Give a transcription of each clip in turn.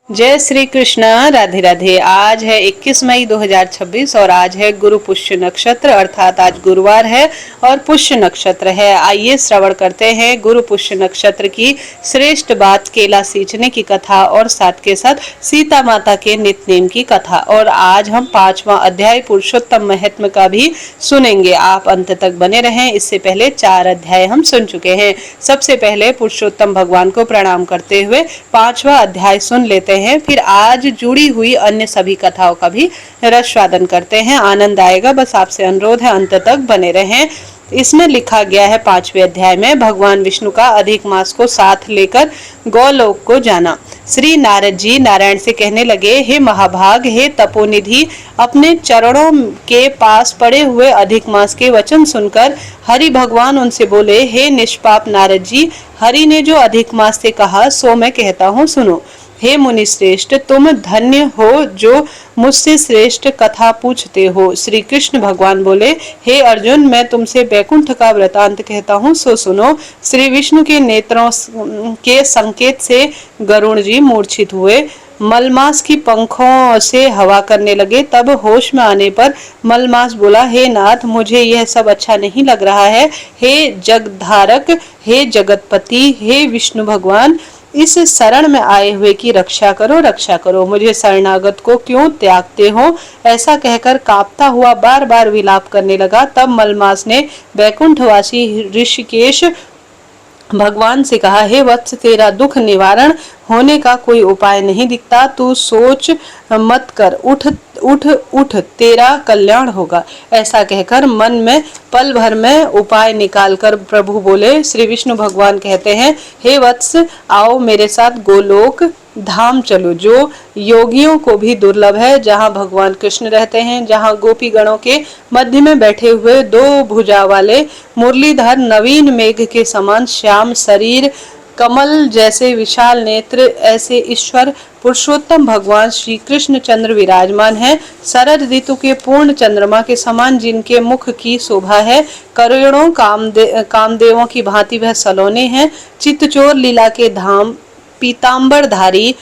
जय श्री कृष्ण। राधे राधे। आज है 21 मई 2026 और आज है गुरु पुष्य नक्षत्र, अर्थात आज गुरुवार है और पुष्य नक्षत्र है। आइए श्रवण करते हैं गुरु पुष्य नक्षत्र की श्रेष्ठ बात, केला सींचने की कथा और साथ के साथ सीता माता के नित्यनेम की कथा। और आज हम 5वां अध्याय पुरुषोत्तम महत्व का भी सुनेंगे। आप अंत तक बने रहें। इससे पहले 4 अध्याय हम सुन चुके हैं। सबसे पहले पुरुषोत्तम भगवान को प्रणाम करते हुए 5वां अध्याय सुन लेते हैं, फिर आज जुड़ी हुई अन्य सभी कथाओं का भी रसवादन करते हैं। आनंद आएगा। बस आपसे अनुरोध है अंत तक बने रहें। इसमें लिखा गया है 5वें अध्याय में भगवान विष्णु का अधिक मास को साथ लेकर गौलोक को जाना। श्री नारद जी नारायण से कहने लगे, हे महाभाग, हे तपोनिधि, अपने चरणों के पास पड़े हुए अधिक मास के वचन सुनकर हरि भगवान उनसे बोले, हे निष्पाप नारद जी, हरि ने जो अधिक मास से कहा सो मैं कहता हूँ, सुनो। हे मुनि श्रेष्ठ, तुम धन्य हो जो मुझसे श्रेष्ठ कथा पूछते हो। श्री कृष्ण भगवान बोले, हे अर्जुन, मैं तुमसे बैकुंठ का वृतांत कहता हूँ, सो सुनो। श्री विष्णु के नेत्रों के संकेत से गरुण जी मूर्छित हुए, मलमास की पंखों से हवा करने लगे। तब होश में आने पर मलमास बोला, हे नाथ, मुझे यह सब अच्छा नहीं लग रहा है। हे जगधारक, हे जगतपति, हे विष्णु भगवान, इस शरण में आए हुए की रक्षा करो, रक्षा करो। मुझे शरणागत को क्यों त्यागते हो? ऐसा कहकर कांपता हुआ बार बार विलाप करने लगा। तब मलमास ने बैकुंठवासी ऋषिकेश भगवान से कहा, हे वत्स, तेरा दुख निवारण होने का कोई उपाय नहीं दिखता। तू सोच मत कर, उठ उठ उठ, तेरा कल्याण होगा। ऐसा कहकर मन में पल भर में उपाय निकालकर प्रभु बोले। श्री विष्णु भगवान कहते हैं, हे वत्स, आओ मेरे साथ गोलोक धाम चलो, जो योगियों को भी दुर्लभ है, जहाँ भगवान कृष्ण रहते हैं, जहाँ गोपी गणों के मध्य में बैठे हुए 2 भुजा वाले मुरलीधर, नवीन मेघ के समान श्याम शरीर, कमल जैसे विशाल नेत्र, ऐसे ईश्वर पुरुषोत्तम भगवान श्री कृष्ण चंद्र विराजमान है। शरद ऋतु के पूर्ण चंद्रमा के समान जिनके मुख की शोभा है, करोड़ों कामदेवों की भांति वह सलोने हैं। चित्तचोर लीला के धाम, पीतांबरधारी,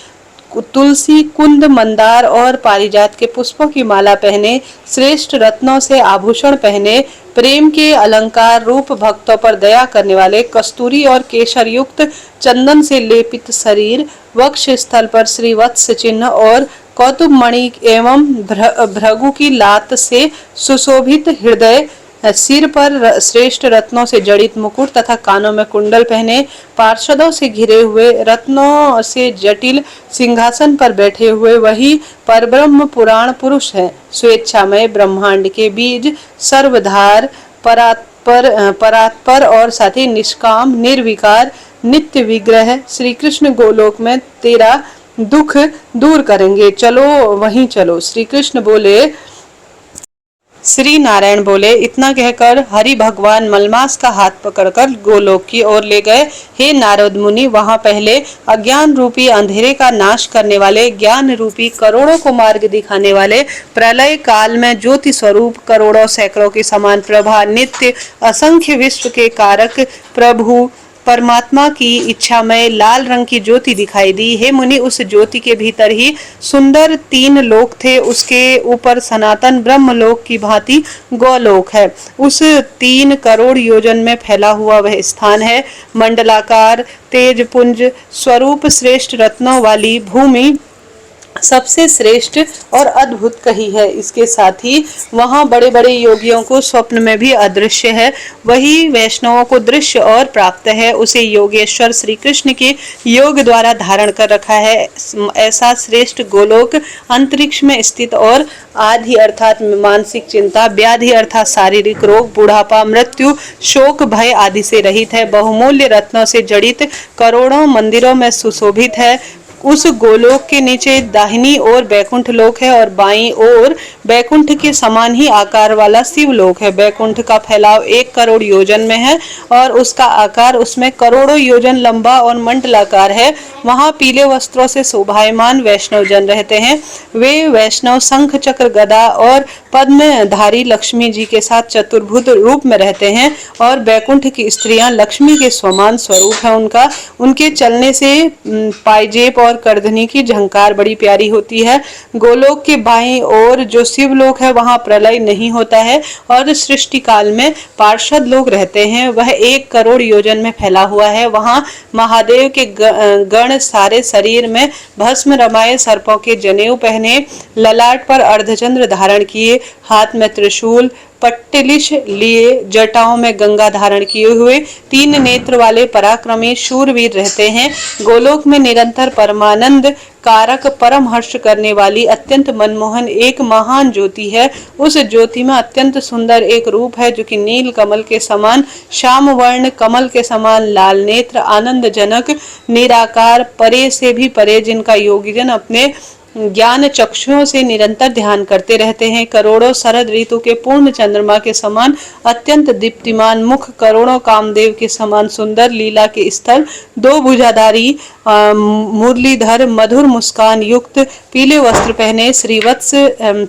तुलसी, कुंद, मंदार और पारिजात के पुष्पों की माला पहने, श्रेष्ठ रत्नों से आभूषण पहने, प्रेम के अलंकार रूप भक्तों पर दया करने वाले, कस्तूरी और केशर युक्त चंदन से लेपित शरीर, वक्ष स्थल पर श्रीवत्स चिन्ह और कौतुक मणि एवं भृगु की लात से सुशोभित हृदय, सिर पर श्रेष्ठ रत्नों से जड़ित मुकुट तथा कानों में कुंडल पहने, पार्षदों से घिरे हुए, रत्नों से जटिल सिंहासन पर बैठे हुए वही परब्रह्म पुराण पुरुष है। स्वेच्छामय ब्रह्मांड के बीज, सर्वधार, परात्पर और साथ ही निष्काम, निर्विकार, नित्य विग्रह श्री कृष्ण गोलोक में तेरा दुख दूर करेंगे, चलो वहीं चलो। श्री कृष्ण बोले, श्री नारायण बोले। इतना कहकर हरि भगवान मलमास का हाथ पकड़कर गोलोक की ओर ले गए। हे नारद मुनि, वहां पहले अज्ञान रूपी अंधेरे का नाश करने वाले, ज्ञान रूपी करोड़ों को मार्ग दिखाने वाले, प्रलय काल में ज्योति स्वरूप, करोड़ों सैकड़ों के समान प्रभा, नित्य असंख्य विश्व के कारक प्रभु परमात्मा की इच्छा में लाल रंग की ज्योति दिखाई दी। हे मुनि, उस ज्योति के भीतर ही सुंदर 3 लोक थे। उसके ऊपर सनातन ब्रह्म लोक की भांति गौलोक है। उस 3 करोड़ योजन में फैला हुआ वह स्थान है। मंडलाकार तेजपुंज स्वरूप श्रेष्ठ रत्नों वाली भूमि सबसे श्रेष्ठ और अद्भुत कही है। इसके साथ ही वहां बड़े बड़े योगियों को स्वप्न में भी अदृश्य है, वही वैष्णवों को दृश्य और प्राप्त है। उसे योगेश्वर श्री कृष्ण के योग द्वारा धारण कर रखा है। ऐसा श्रेष्ठ गोलोक अंतरिक्ष में स्थित और आदि अर्थात मानसिक चिंता, व्याधि अर्थात शारीरिक रोग, बुढ़ापा, मृत्यु, शोक, भय आदि से रहित है। बहुमूल्य रत्नों से जड़ित करोड़ों मंदिरों में सुशोभित है। उस गोलोक के नीचे दाहिनी ओर बैकुंठ लोक है और बाईं ओर बैकुंठ के समान ही आकार वाला शिवलोक है। बैकुंठ का फैलाव 1 करोड़ योजन में है और उसका आकार उसमें करोड़ों योजन लंबा और मंडलाकार है। वहां पीले वस्त्रों से शोभायमान वैष्णव जन रहते हैं। वे वैष्णव शंख चक्र गदा और पद्मधारी लक्ष्मी जी के साथ चतुर्भुज रूप में रहते हैं और बैकुंठ की स्त्रियां लक्ष्मी के समान स्वरूप है उनका। उनके चलने से पायजेब और और करधनी की झंकार बड़ी प्यारी होती है। गोलोक के बाईं ओर जो शिवलोक है वहां प्रलय नहीं होता है और सृष्टि काल में पार्षद लोग रहते हैं। वह 1 करोड़ योजन में फैला हुआ है। वहां महादेव के गण सारे शरीर में भस्म रमाए, सर्पों के जनेऊ पहने, ललाट पर अर्धचंद्र धारण किए, हाथ में त्रिशूल पट्टिलिश लिए, जटाओं में गंगा धारण किए हुए 3 नेत्र वाले पराक्रमी शूरवीर रहते हैं। गोलोक में निरंतर परमानंद कारक परम हर्ष करने वाली अत्यंत मनमोहन एक महान ज्योति है। उस ज्योति में अत्यंत सुंदर एक रूप है जो कि नील कमल के समान, श्याम वर्ण, कमल के समान लाल नेत्र, आनंद जनक, निराकार, परे से भी परे, जिनका योगीजन अपने ज्ञान चक्षुओं से निरंतर ध्यान करते रहते हैं। करोड़ों शरद ऋतु के पूर्ण चंद्रमा के समान अत्यंत दीप्तिमान मुख, करोड़ों कामदेव के समान सुंदर लीला के स्थल, 2 भुजाधारी मुरलीधर, मधुर मुस्कान युक्त, पीले वस्त्र पहने, श्रीवत्स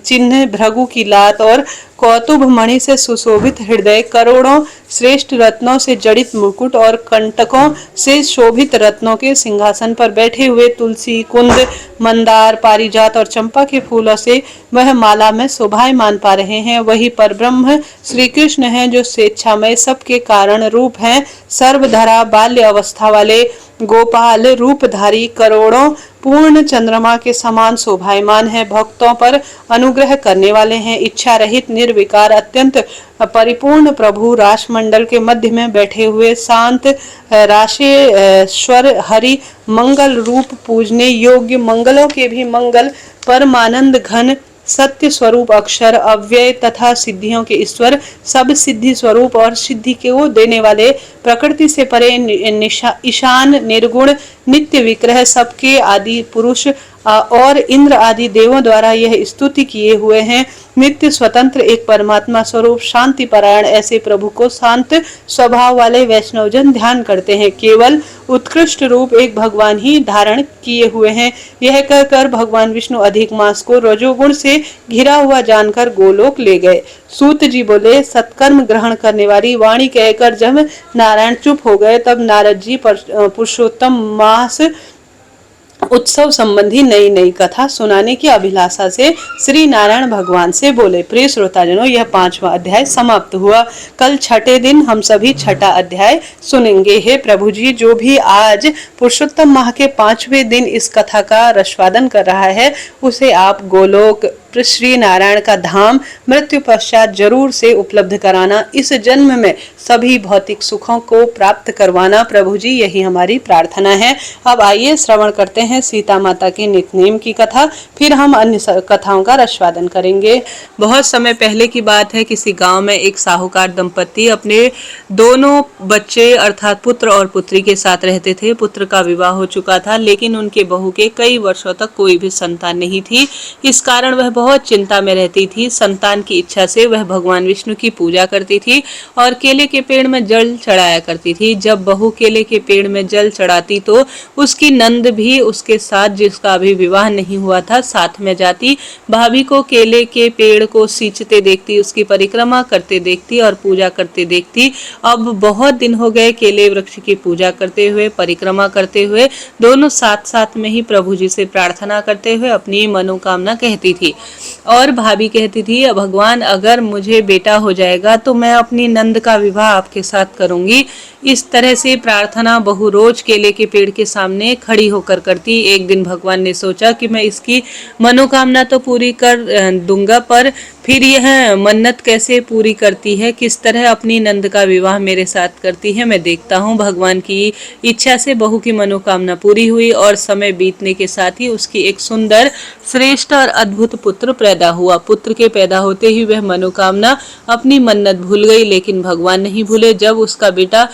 चिन्ह, भृगु की लात और कौतुभ मणि से सुशोभित हृदय, करोड़ों श्रेष्ठ रत्नों से जड़ित मुकुट और कंटकों से शोभित रत्नों के सिंहासन पर बैठे हुए, तुलसी, कुंद, मंदार, पारिजात और चंपा के फूलों से वह माला में शोभायमान पा रहे हैं। वही परब्रह्म श्री कृष्ण है जो स्वेच्छामय सबके कारण रूप हैं। सर्वधरा बाल्य अवस्था वाले गोपाल रूपधारी, करोड़ों पूर्ण चंद्रमा के समान शोभायमान है, भक्तों पर अनुग्रह करने वाले हैं। इच्छा रहित निर्विकार अत्यंत परिपूर्ण प्रभु राशमंडल के मध्य में बैठे हुए शांत राशेश्वर हरि, मंगल रूप, पूजने योग्य, मंगलों के भी मंगल, परमानंद घन, सत्य स्वरूप, अक्षर, अव्यय तथा सिद्धियों के ईश्वर, सब सिद्धि स्वरूप और सिद्धि के वो देने वाले, प्रकृति से परे, ईशान, निर्गुण, नित्य विग्रह, सबके आदि पुरुष और इंद्र आदि देवों द्वारा यह स्तुति किए हुए हैं। नित्य स्वतंत्र एक परमात्मा स्वरूप, शांति परायण ऐसे प्रभु को शांत स्वभाव वाले वैष्णवजन ध्यान करते हैं। केवल उत्कृष्ट रूप एक भगवान ही धारण किए हुए हैं। यह कहकर भगवान विष्णु अधिक मास को रजोगुण से घिरा हुआ जानकर गोलोक ले गए। सूत जी बोले, सत्कर्म ग्रहण करने वाली वाणी कहकर जब नारायण चुप हो गए तब नारद जी पुरुषोत्तम मास उत्सव संबंधी नई नई कथा सुनाने की अभिलाषा से श्री नारायण भगवान से बोले। प्रिय श्रोताजनों, यह 5वां अध्याय समाप्त हुआ। कल छठे दिन हम सभी छठा अध्याय सुनेंगे। हे प्रभु जी, जो भी आज पुरुषोत्तम माह के 5वें दिन इस कथा का रसवादन कर रहा है उसे आप गोलोक श्री नारायण का धाम मृत्यु पश्चात जरूर से उपलब्ध कराना, इस जन्म में सभी भौतिक सुखों को प्राप्त करवाना। प्रभु जी, यही हमारी प्रार्थना है। अब आइए श्रवण करते हैं सीता माता के नित्यनेम की कथा, फिर हम अन्य कथाओं का रसवादन करेंगे। बहुत समय पहले की बात है। किसी गांव में एक साहूकार दंपति अपने दोनों बच्चे अर्थात पुत्र और पुत्री के साथ रहते थे। पुत्र का विवाह हो चुका था, लेकिन उनके बहू के कई वर्षों तक कोई भी संतान नहीं थी। इस कारण वह बहुत चिंता में रहती थी। संतान की इच्छा से वह भगवान विष्णु की पूजा करती थी और केले के पेड़ में जल चढ़ाया करती थी। जब बहू केले के पेड़ में जल चढ़ाती तो उसकी नंद भी उसके साथ, जिसका अभी विवाह नहीं हुआ था, साथ में जाती। भाभी को केले के पेड़ को सींचते देखती, उसकी परिक्रमा करते देखती और पूजा करते देखती। अब बहुत दिन हो गए केले वृक्ष की पूजा करते हुए, परिक्रमा करते हुए, दोनों साथ साथ में ही प्रभु जी से प्रार्थना करते हुए अपनी मनोकामना कहती थी। और भाभी कहती थी, भगवान अगर मुझे बेटा हो जाएगा तो मैं अपनी नंद का विवाह आपके साथ करूंगी। इस तरह से प्रार्थना बहू रोज केले के पेड़ के सामने खड़ी होकर करती। एक दिन भगवान ने सोचा कि मैं इसकी मनोकामना तो पूरी कर दूंगा, पर फिर यह मन्नत कैसे पूरी करती है, किस तरह अपनी नंद का विवाह मेरे साथ करती है, मैं देखता हूँ। भगवान की इच्छा से बहू की मनोकामना पूरी हुई और समय बीतने के साथ ही उसकी एक सुंदर, श्रेष्ठ और अद्भुत पुत्र पैदा हुआ। पुत्र के पैदा होते ही वह मनोकामना, अपनी मन्नत भूल गई, लेकिन भगवान नहीं भूले। जब उसका बेटा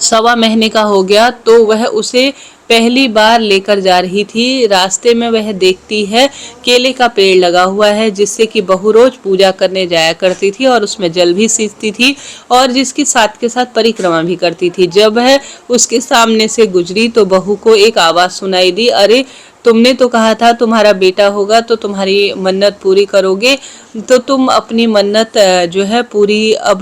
1.25 महीने का हो गया तो वह उसे पहली बार लेकर जा रही थी। रास्ते में वह देखती है केले का पेड़ लगा हुआ है, जिससे कि बहू रोज पूजा करने जाया करती थी और उसमें जल भी सींचती थी और जिसकी साथ के साथ परिक्रमा भी करती थी। जब वह उसके सामने से गुजरी तो बहू को एक आवाज सुनाई दी, अरे तुमने तो कहा था तुम्हारा बेटा होगा तो तुम्हारी मन्नत पूरी करोगे, तो तुम अपनी मन्नत जो है पूरी अब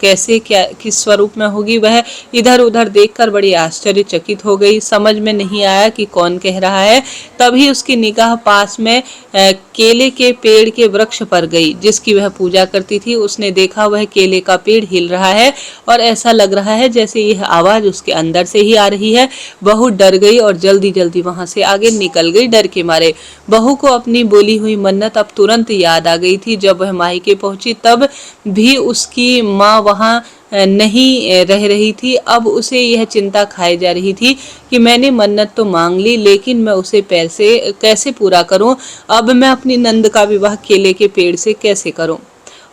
कैसे, क्या किस स्वरूप में होगी। वह इधर उधर देखकर बड़ी आश्चर्यचकित हो गई, समझ में नहीं आया कि कौन कह रहा है। तभी उसकी निगाह पास में केले के पेड़ के वृक्ष पर गई जिसकी वह पूजा करती थी। उसने देखा वह केले का पेड़ हिल रहा है और ऐसा लग रहा है जैसे यह आवाज उसके अंदर से ही आ रही है। बहू डर गई और जल्दी जल्दी वहां से आगे निकल गई डर के मारे। बहू को अपनी बोली हुई मन्नत अब तुरंत याद आ गई थी। जब वह मायके पहुंची तब भी उसकी माँ वहां नहीं रह रही थी। अब उसे यह चिंता खाई जा रही थी कि मैंने मन्नत तो मांग ली, लेकिन मैं उसे पैसे कैसे पूरा करूं। अब मैं अपनी नंद का विवाह केले के पेड़ से कैसे करूं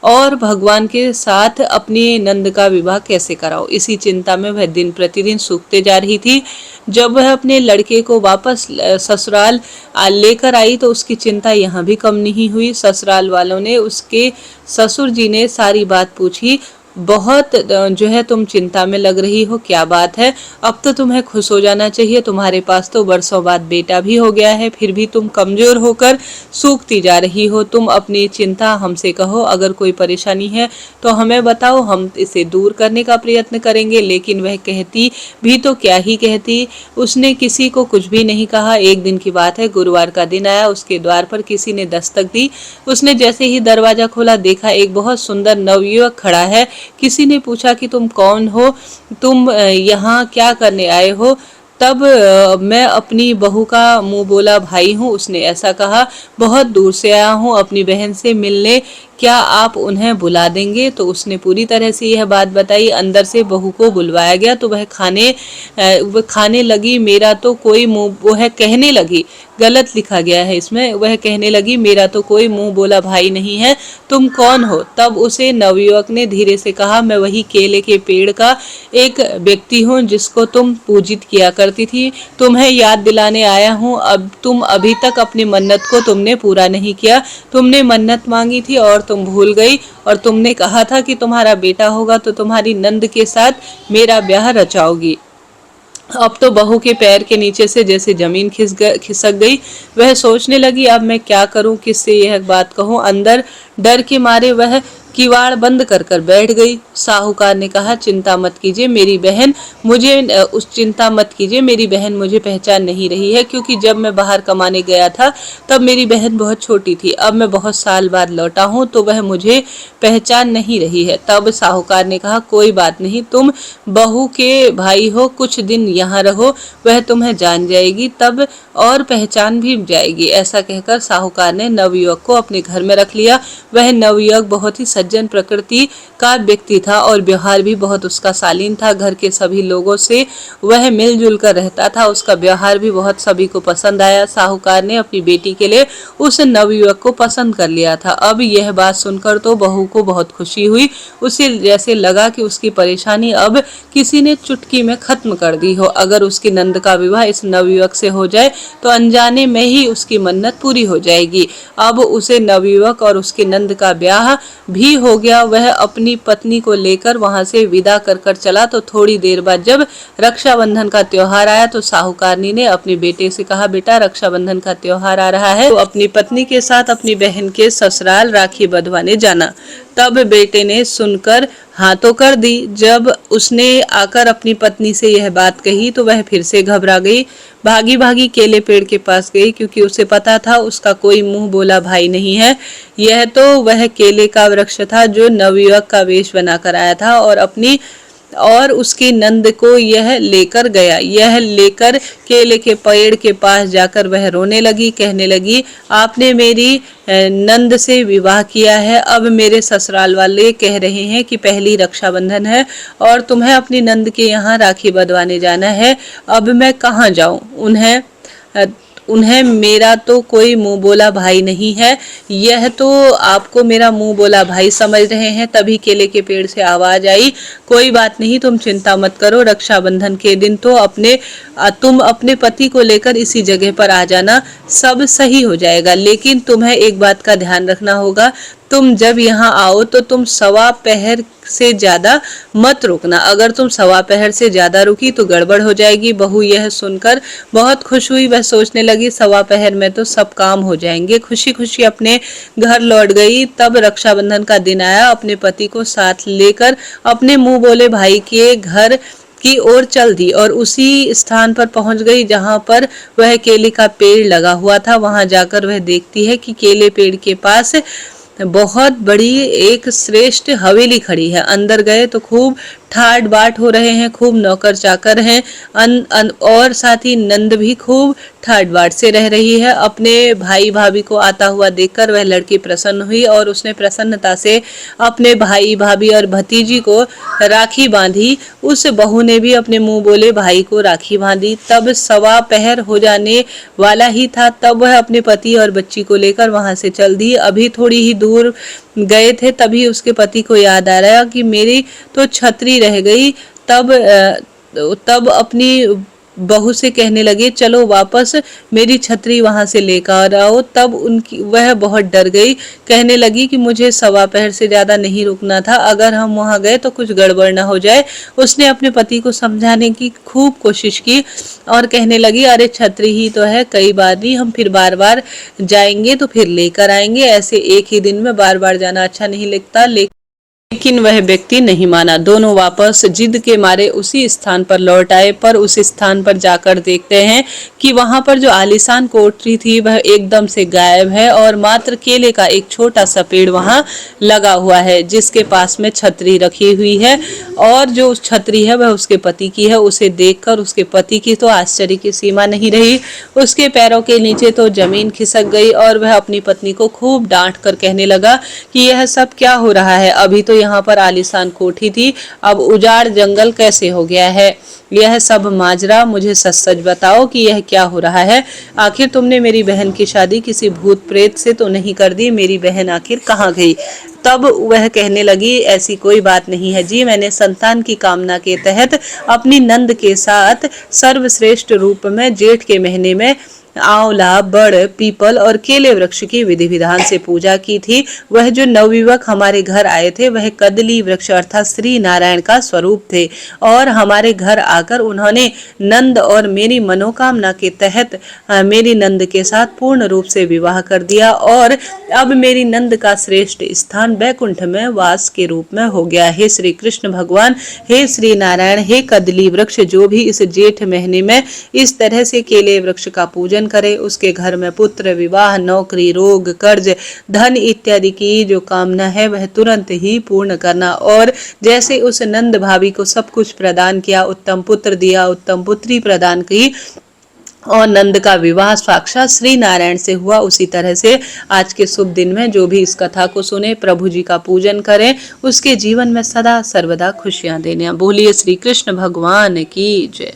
और भगवान के साथ अपनी नंद का विवाह कैसे कराओ। इसी चिंता में वह दिन प्रतिदिन सूखते जा रही थी। जब वह अपने लड़के को वापस ससुराल लेकर आई तो उसकी चिंता यहाँ भी कम नहीं हुई। ससुराल वालों ने, उसके ससुर जी ने सारी बात पूछी। बहुत जो है तुम चिंता में लग रही हो, क्या बात है। अब तो तुम्हें खुश हो जाना चाहिए, तुम्हारे पास तो बरसों बाद बेटा भी हो गया है, फिर भी तुम कमजोर होकर सूखती जा रही हो। तुम अपनी चिंता हमसे कहो, अगर कोई परेशानी है तो हमें बताओ, हम इसे दूर करने का प्रयत्न करेंगे। लेकिन वह कहती भी तो क्या ही कहती, उसने किसी को कुछ भी नहीं कहा। एक दिन की बात है, गुरुवार का दिन आया, उसके द्वार पर किसी ने दस्तक दी। उसने जैसे ही दरवाजा खोला देखा एक बहुत सुंदर नवयुवक खड़ा है। किसी ने पूछा कि तुम कौन हो, तुम यहाँ क्या करने आए हो। तब मैं अपनी बहू का मुंह बोला भाई हूँ, उसने ऐसा कहा। बहुत दूर से आया हूँ अपनी बहन से मिलने, क्या आप उन्हें बुला देंगे। तो उसने पूरी तरह से यह बात बताई। अंदर से बहू को बुलवाया गया तो वह खाने लगी। मेरा तो कोई मुंह, वह कहने लगी, गलत लिखा गया है इसमें, वह कहने लगी मेरा तो कोई मुंह बोला भाई नहीं है, तुम कौन हो। तब उसे नवयुवक ने धीरे से कहा, मैं वही केले के पेड़ का एक व्यक्ति हूँ जिसको तुम पूजित किया करती थी, तुम्हें याद दिलाने आया हूँ। अब तुम अभी तक अपनी मन्नत को तुमने पूरा नहीं किया। तुमने मन्नत मांगी थी और तुम भूल गई, और तुमने कहा था कि तुम्हारा बेटा होगा तो तुम्हारी नंद के साथ मेरा ब्याह रचाओगी। अब तो बहू के पैर के नीचे से जैसे जमीन खिसक गई। वह सोचने लगी, अब मैं क्या करूं, किससे यह बात कहूं। अंदर डर के मारे वह किवाड़ बंद कर कर बैठ गई। साहूकार ने कहा, चिंता मत कीजिए मेरी बहन, चिंता मत कीजिए मेरी बहन मुझे पहचान नहीं रही है, क्योंकि जब मैं बाहर कमाने गया था तब मेरी बहन बहुत छोटी थी। अब मैं बहुत साल बाद लौटा हूँ तो वह मुझे पहचान नहीं रही है। तब साहूकार ने कहा, कोई बात नहीं, तुम बहू के भाई हो, कुछ दिन यहाँ रहो, वह तुम्हें जान जाएगी तब और पहचान भी जाएगी। ऐसा कहकर साहूकार ने नवयुवक को अपने घर में रख लिया। वह नवयुवक बहुत ही सज्जन प्रकृति का व्यक्ति था और व्यवहार भी बहुत उसका शालीन था। घर के सभी लोगों से वह मिलजुल कर रहता था, उसका व्यवहार भी बहुत सभी को पसंद आया। साहूकार ने अपनी बेटी के लिए उस नवयुवक को पसंद कर लिया था। अब यह बात सुनकर तो बहू को बहुत खुशी हुई। उसे जैसे लगा कि उसकी परेशानी अब किसी ने चुटकी में खत्म कर दी हो। अगर उसकी नंद का विवाह इस नवयुवक से हो जाए तो अनजाने में ही उसकी मन्नत पूरी हो जाएगी। अब उसे नवयुवक और उसकी नंद का ब्याह भी हो गया। वह अपनी पत्नी को लेकर वहां से विदा कर चला। तो थोड़ी देर बाद जब रक्षाबंधन का त्योहार आया तो साहूकारनी ने अपने बेटे से कहा, बेटा रक्षाबंधन का त्योहार आ रहा है तो अपनी पत्नी के साथ अपनी बहन के ससुराल राखी बंधवाने जाना। तब बेटे ने सुनकर हाँ तो कर दी। जब उसने आकर अपनी पत्नी से यह बात कही तो वह फिर से घबरा गई। भागी भागी केले पेड़ के पास गई, क्योंकि उसे पता था उसका कोई मुंह बोला भाई नहीं है। यह तो वह केले का वृक्ष था जो नवयुवक का वेश बनाकर आया था और उसकी नंद को यह लेकर गया। यह लेकर केले के पेड़ के पास जाकर वह रोने लगी, कहने लगी, आपने मेरी नंद से विवाह किया है। अब मेरे ससुराल वाले कह रहे हैं कि पहली रक्षाबंधन है और तुम्हें अपनी नंद के यहाँ राखी बंधवाने जाना है। अब मैं कहाँ जाऊँ? उन्हें मेरा तो कोई मुंह बोला भाई नहीं है, यह तो आपको मेरा मुंह बोला भाई समझ रहे हैं। तभी केले के पेड़ से आवाज आई, कोई बात नहीं, तुम चिंता मत करो, रक्षाबंधन के दिन तो तुम अपने पति को लेकर इसी जगह पर आ जाना, सब सही हो जाएगा। लेकिन तुम्हें एक बात का ध्यान रखना होगा, तुम जब यहाँ आओ तो तुम सवा पहर से ज्यादा मत रुकना, अगर तुम सवा पहर से ज्यादा रुकी तो गड़बड़ हो जाएगी। बहू यह सुनकर बहुत खुश हुई। वह सोचने लगी सवा पहर में तो सब काम हो जाएंगे। खुशी खुशी अपने घर लौट गई। तब रक्षाबंधन का दिन आया। अपने पति को साथ लेकर अपने मुंह बोले भाई के घर की ओर चल दी और उसी स्थान पर पहुंच गई जहां पर वह केले का पेड़ लगा हुआ था। वहां जाकर वह देखती है कि केले पेड़ के पास बहुत बड़ी एक श्रेष्ठ हवेली खड़ी है। अंदर गए तो खूब ठाट बाट हो रहे हैं, खूब नौकर चाकर हैं और साथ ही नंद भी खूब ठाट बाट से रह रही है। अपने भाई भाभी को आता हुआ देखकर वह लड़की प्रसन्न हुई और उसने प्रसन्नता से अपने भाई भाभी और भतीजी को राखी बांधी। उस बहू ने भी अपने मुंह बोले भाई को राखी बांधी। तब सवा पहर हो जाने वाला ही था। तब वह अपने पति और बच्ची को लेकर वहां से चल दी। अभी थोड़ी ही दूर गए थे तभी उसके पति को याद आ रहा कि मेरी तो छतरी रह गई। तब अपनी बहू से कहने लगे चलो वापस मेरी छतरी वहां से लेकर आओ। तब वह बहुत डर गई, कहने लगी कि मुझे सवा पहर से ज्यादा नहीं रुकना था, अगर हम वहां गए तो कुछ गड़बड़ ना हो जाए। उसने अपने पति को समझाने की खूब कोशिश की और कहने लगी अरे छतरी ही तो है, कई बार नहीं, हम फिर बार बार जाएंगे तो फिर लेकर आएंगे, ऐसे एक ही दिन में बार बार जाना अच्छा नहीं लगता। लेकिन वह व्यक्ति नहीं माना। दोनों वापस जिद के मारे उसी स्थान पर लौट आए। पर उस स्थान पर जाकर देखते हैं कि वहां पर जो आलीशान कोठरी थी वह एकदम से गायब है और मात्र केले का एक छोटा सा पेड़ वहां लगा हुआ है जिसके पास में छतरी रखी हुई है और जो छतरी है वह उसके पति की है। उसे देखकर उसके पति की तो आश्चर्य की सीमा नहीं रही। उसके पैरों के नीचे तो जमीन खिसक गई और वह अपनी पत्नी को खूब डांट कर कहने लगा कि यह सब क्या हो रहा है, अभी तो यहाँ पर आलीशान कोठी थी, अब उजाड़ जंगल कैसे हो गया है, यह सब माजरा मुझे सच सच बताओ कि यह क्या हो रहा है। आखिर तुमने मेरी बहन की शादी किसी भूत प्रेत से तो नहीं कर दी, मेरी बहन आखिर कहाँ गई। तब वह कहने लगी ऐसी कोई बात नहीं है जी, मैंने संतान की कामना के तहत अपनी नंद के साथ सर्वश्रेष्ठ रूप में जेठ के महीने में आंवला, बड़, पीपल और केले वृक्ष की विधि विधान से पूजा की थी। वह जो नवयुवक हमारे घर आए थे वह कदली वृक्ष अर्थात श्री नारायण का स्वरूप थे और हमारे घर आकर उन्होंने नंद और मेरी मनोकामना के तहत मेरी नंद के साथ पूर्ण रूप से विवाह कर दिया और अब मेरी नंद का श्रेष्ठ स्थान बैकुंठ में वास के रूप में हो गया। हे श्री कृष्ण भगवान, हे श्री नारायण, हे कदली वृक्ष, जो भी इस जेठ महीने में इस तरह से केले वृक्ष का पूजन करे उसके घर में पुत्र, विवाह, नौकरी, रोग, कर्ज, धन इत्यादि की जो कामना है वह तुरंत ही पूर्ण करना। और जैसे उस नंद भाभी को सब कुछ प्रदान किया, उत्तम पुत्र दिया, उत्तम पुत्री प्रदान की और नंद का विवाह साक्षात श्री नारायण से हुआ, उसी तरह से आज के शुभ दिन में जो भी इस कथा को सुने, प्रभु जी का पूजन करें, उसके जीवन में सदा सर्वदा खुशियां देने। बोलिए श्री कृष्ण भगवान की जय।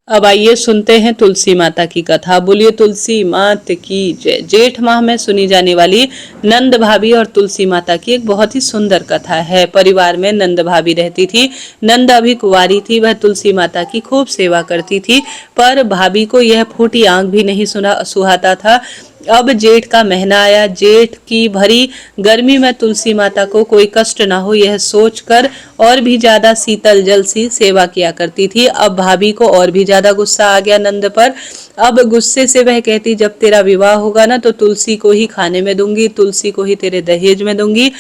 अब आइए सुनते हैं तुलसी माता की कथा। बोलिए तुलसी माता की जय। जेठ माह में सुनी जाने वाली नंद भाभी और तुलसी माता की एक बहुत ही सुंदर कथा है। परिवार में नंद भाभी रहती थी। नंद अभी कुंवारी थी। वह तुलसी माता की खूब सेवा करती थी, पर भाभी को यह फूटी आंख भी नहीं सुहाता था। अब जेठ का महीना आया। जेठ की भरी गर्मी में तुलसी माता को कोई कष्ट ना हो यह सोचकर और भी ज्यादा शीतल जल सी सेवा किया करती थी। अब भाभी को और भी ज्यादा गुस्सा आ गया नंद पर। अब गुस्से से वह कहती जब तेरा विवाह होगा ना तो तुलसी को ही खाने में दूंगी, तुलसी को ही तेरे दहेज में दूंगी।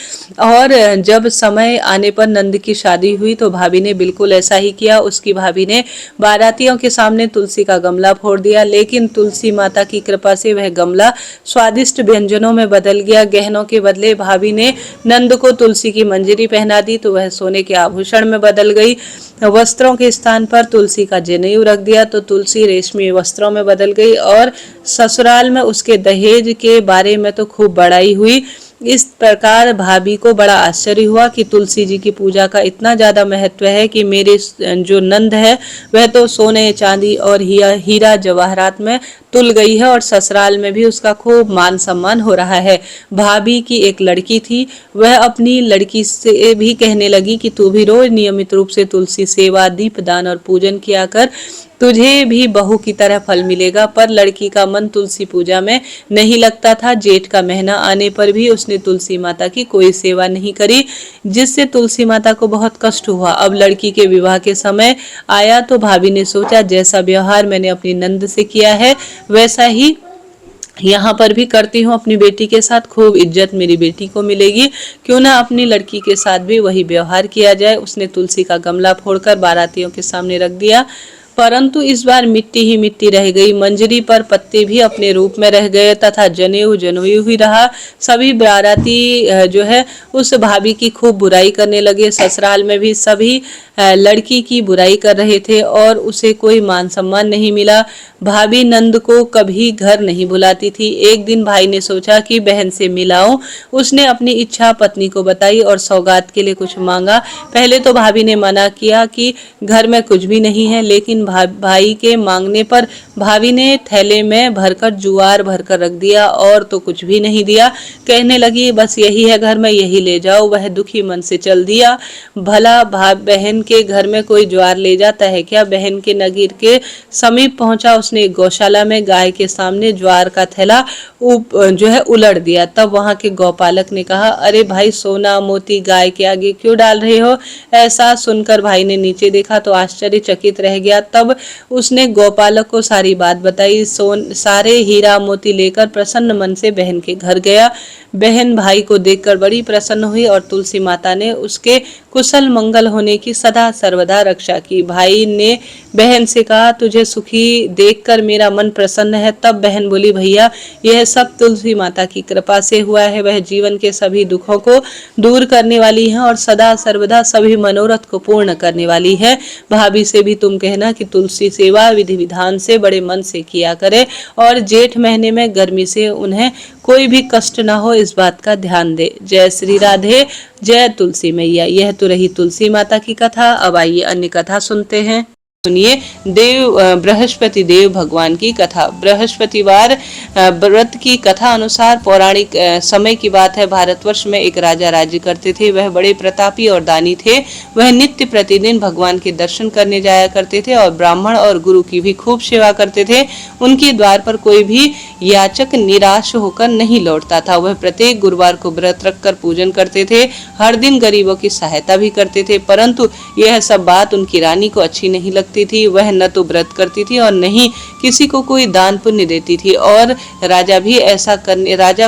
और जब समय आने पर नंद की शादी हुई तो भाभी ने बिल्कुल ऐसा ही किया। उसकी भाभी ने बारातियों के सामने तुलसी का गमला फोड़ दिया, लेकिन तुलसी माता की कृपा से वह गमला स्वादिष्ट व्यंजनों में बदल गया। गहनों के बदले भाभी ने नंद को तुलसी की मंजरी पहना दी तो वह सोने के आभूषण में बदल गई। वस्त्रों के स्थान पर तुलसी का जनेऊ रख दिया तो तुलसी रेशमी वस्त्रों में बदल गई। और ससुराल में उसके दहेज के बारे में तो खूब बड़ाई हुई। इस प्रकार भाभी को बड़ा आश्चर्य हुआ कि तुलसी जी की पूजा का इतना ज्यादा महत्व है कि मेरे जो नंद है वह तो सोने, चांदी और हीरा जवाहरात में तुल गई है और ससुराल में भी उसका खूब मान सम्मान हो रहा है। भाभी की एक लड़की थी, वह अपनी लड़की से भी कहने लगी कि तू भी रोज नियमित रूप से तुलसी की सेवा, दीपदान और पूजन किया कर, तुझे भी बहू की तरह फल मिलेगा। पर लड़की का मन तुलसी पूजा में नहीं लगता था। जेठ का महीना आने पर भी उसने तुलसी माता की कोई सेवा नहीं करी, जिससे तुलसी माता को बहुत कष्ट हुआ। अब लड़की के विवाह के समय आया तो भाभी ने सोचा, जैसा व्यवहार मैंने अपनी नंद से किया है वैसा ही यहाँ पर भी करती हूँ अपनी बेटी के साथ, खूब इज्जत मेरी बेटी को मिलेगी, क्यों ना अपनी लड़की के साथ भी वही व्यवहार किया जाए। उसने तुलसी का गमला फोड़कर बारातियों के सामने रख दिया, परंतु इस बार मिट्टी ही मिट्टी रह गई। मंजरी पर पत्ते भी अपने रूप में रह गए तथा जनेऊ जनेऊ ही रहा। सभी बाराती जो है उस भाभी की खूब बुराई करने लगे। ससुराल में भी सभी लड़की की बुराई कर रहे थे और उसे कोई मान सम्मान नहीं मिला। भाभी नंद को कभी घर नहीं बुलाती थी। एक दिन भाई ने सोचा कि बहन से मिलाऊं। उसने अपनी इच्छा पत्नी को बताई और सौगात के लिए कुछ मांगा। पहले तो भाभी ने मना किया कि घर में कुछ भी नहीं है, लेकिन भाई के मांगने पर भाभी ने थैले में भरकर जुआर भरकर रख दिया और तो कुछ भी नहीं दिया। कहने लगी, बस यही है घर में, यही ले जाओ। वह दुखी मन से चल दिया। भला बहन के घर में कोई ज्वार ले जाता है क्या? बहन के नगीर के समीप पहुंचा। उसने गौशाला में गाय के सामने ज्वार का थैला जो है उलट दिया। तब वहां के गौपालक ने कहा, अरे भाई, सोना मोती गाय के आगे क्यों डाल रहे हो? ऐसा सुनकर भाई ने नीचे देखा तो आश्चर्यचकित रह गया। तब उसने गौपालक को सारी बात बताई। सारे हीरा मोती लेकर प्रसन्न मन से बहन के घर गया। बहन भाई को देखकर बड़ी प्रसन्न हुई और तुलसी माता ने उसके कुशल मंगल होने की सदा सर्वदा रक्षा की। भाई ने बहन से कहा, तुझे सुखी देखकर मेरा मन प्रसन्न है। तब बहन बोली, भैया, यह सब तुलसी माता की कृपा से हुआ है। वह जीवन के सभी दुखों को दूर करने वाली है और सदा सर्वदा सभी मनोरथ को पूर्ण करने वाली है। भाभी से भी तुम कहना कि तुलसी सेवा विधि विधान से बड़े मन से किया करे और जेठ महीने में गर्मी से उन्हें कोई भी कष्ट ना हो, इस बात का ध्यान दे। जय श्री राधे, जय तुलसी मैया। यह तो रही तुलसी माता की कथा। अब आइए अन्य कथा सुनते हैं। सुनिए बृहस्पति देव भगवान की कथा। बृहस्पतिवार व्रत की कथा अनुसार पौराणिक समय की बात है। भारतवर्ष में एक राजा राज्य करते थे। वह बड़े प्रतापी और दानी थे। वह नित्य प्रतिदिन भगवान के दर्शन करने जाया करते थे और ब्राह्मण और गुरु की भी खूब सेवा करते थे। उनके द्वार पर कोई भी याचक निराश होकर नहीं लौटता था। वह प्रत्येक गुरुवार को व्रत रखकर पूजन करते थे। हर दिन गरीबों की सहायता भी करते थे, परंतु यह सब बात उनकी रानी को अच्छी नहीं लगती थी। वह न तो व्रत करती थी और न ही किसी को कोई दान पुण्य देती थी और राजा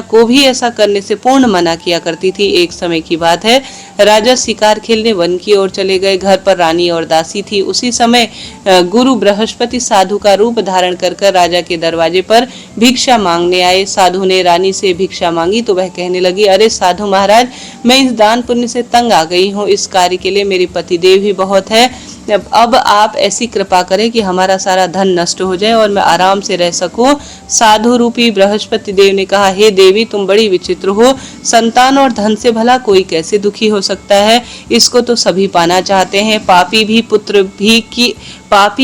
को भी ऐसा करने से पूर्ण मना किया करती थी। एक समय की बात है, राजा शिकार खेलने वन की ओर चले गए। घर पर रानी और दासी थी। उसी समय गुरु बृहस्पति साधु का रूप धारण कर राजा के दरवाजे पर भिक्षा मांगने आए। साधु ने रानी से भिक्षा मांगी तो वह कहने लगी, अरे साधु महाराज, मैं इस दान पुण्य से तंग आ गई हूँ। इस कार्य के लिए मेरे पतिदेव ही बहुत है। अब आप ऐसी कृपा करें कि हमारा सारा धन नष्ट हो जाए और मैं आराम से रह सकूं। साधु रूपी बृहस्पति देव ने कहा, हे देवी, तुम बड़ी विचित्र हो। संतान और धन से भला कोई कैसे दुखी हो सकता है? इसको तो सभी पाना चाहते हैं। पापी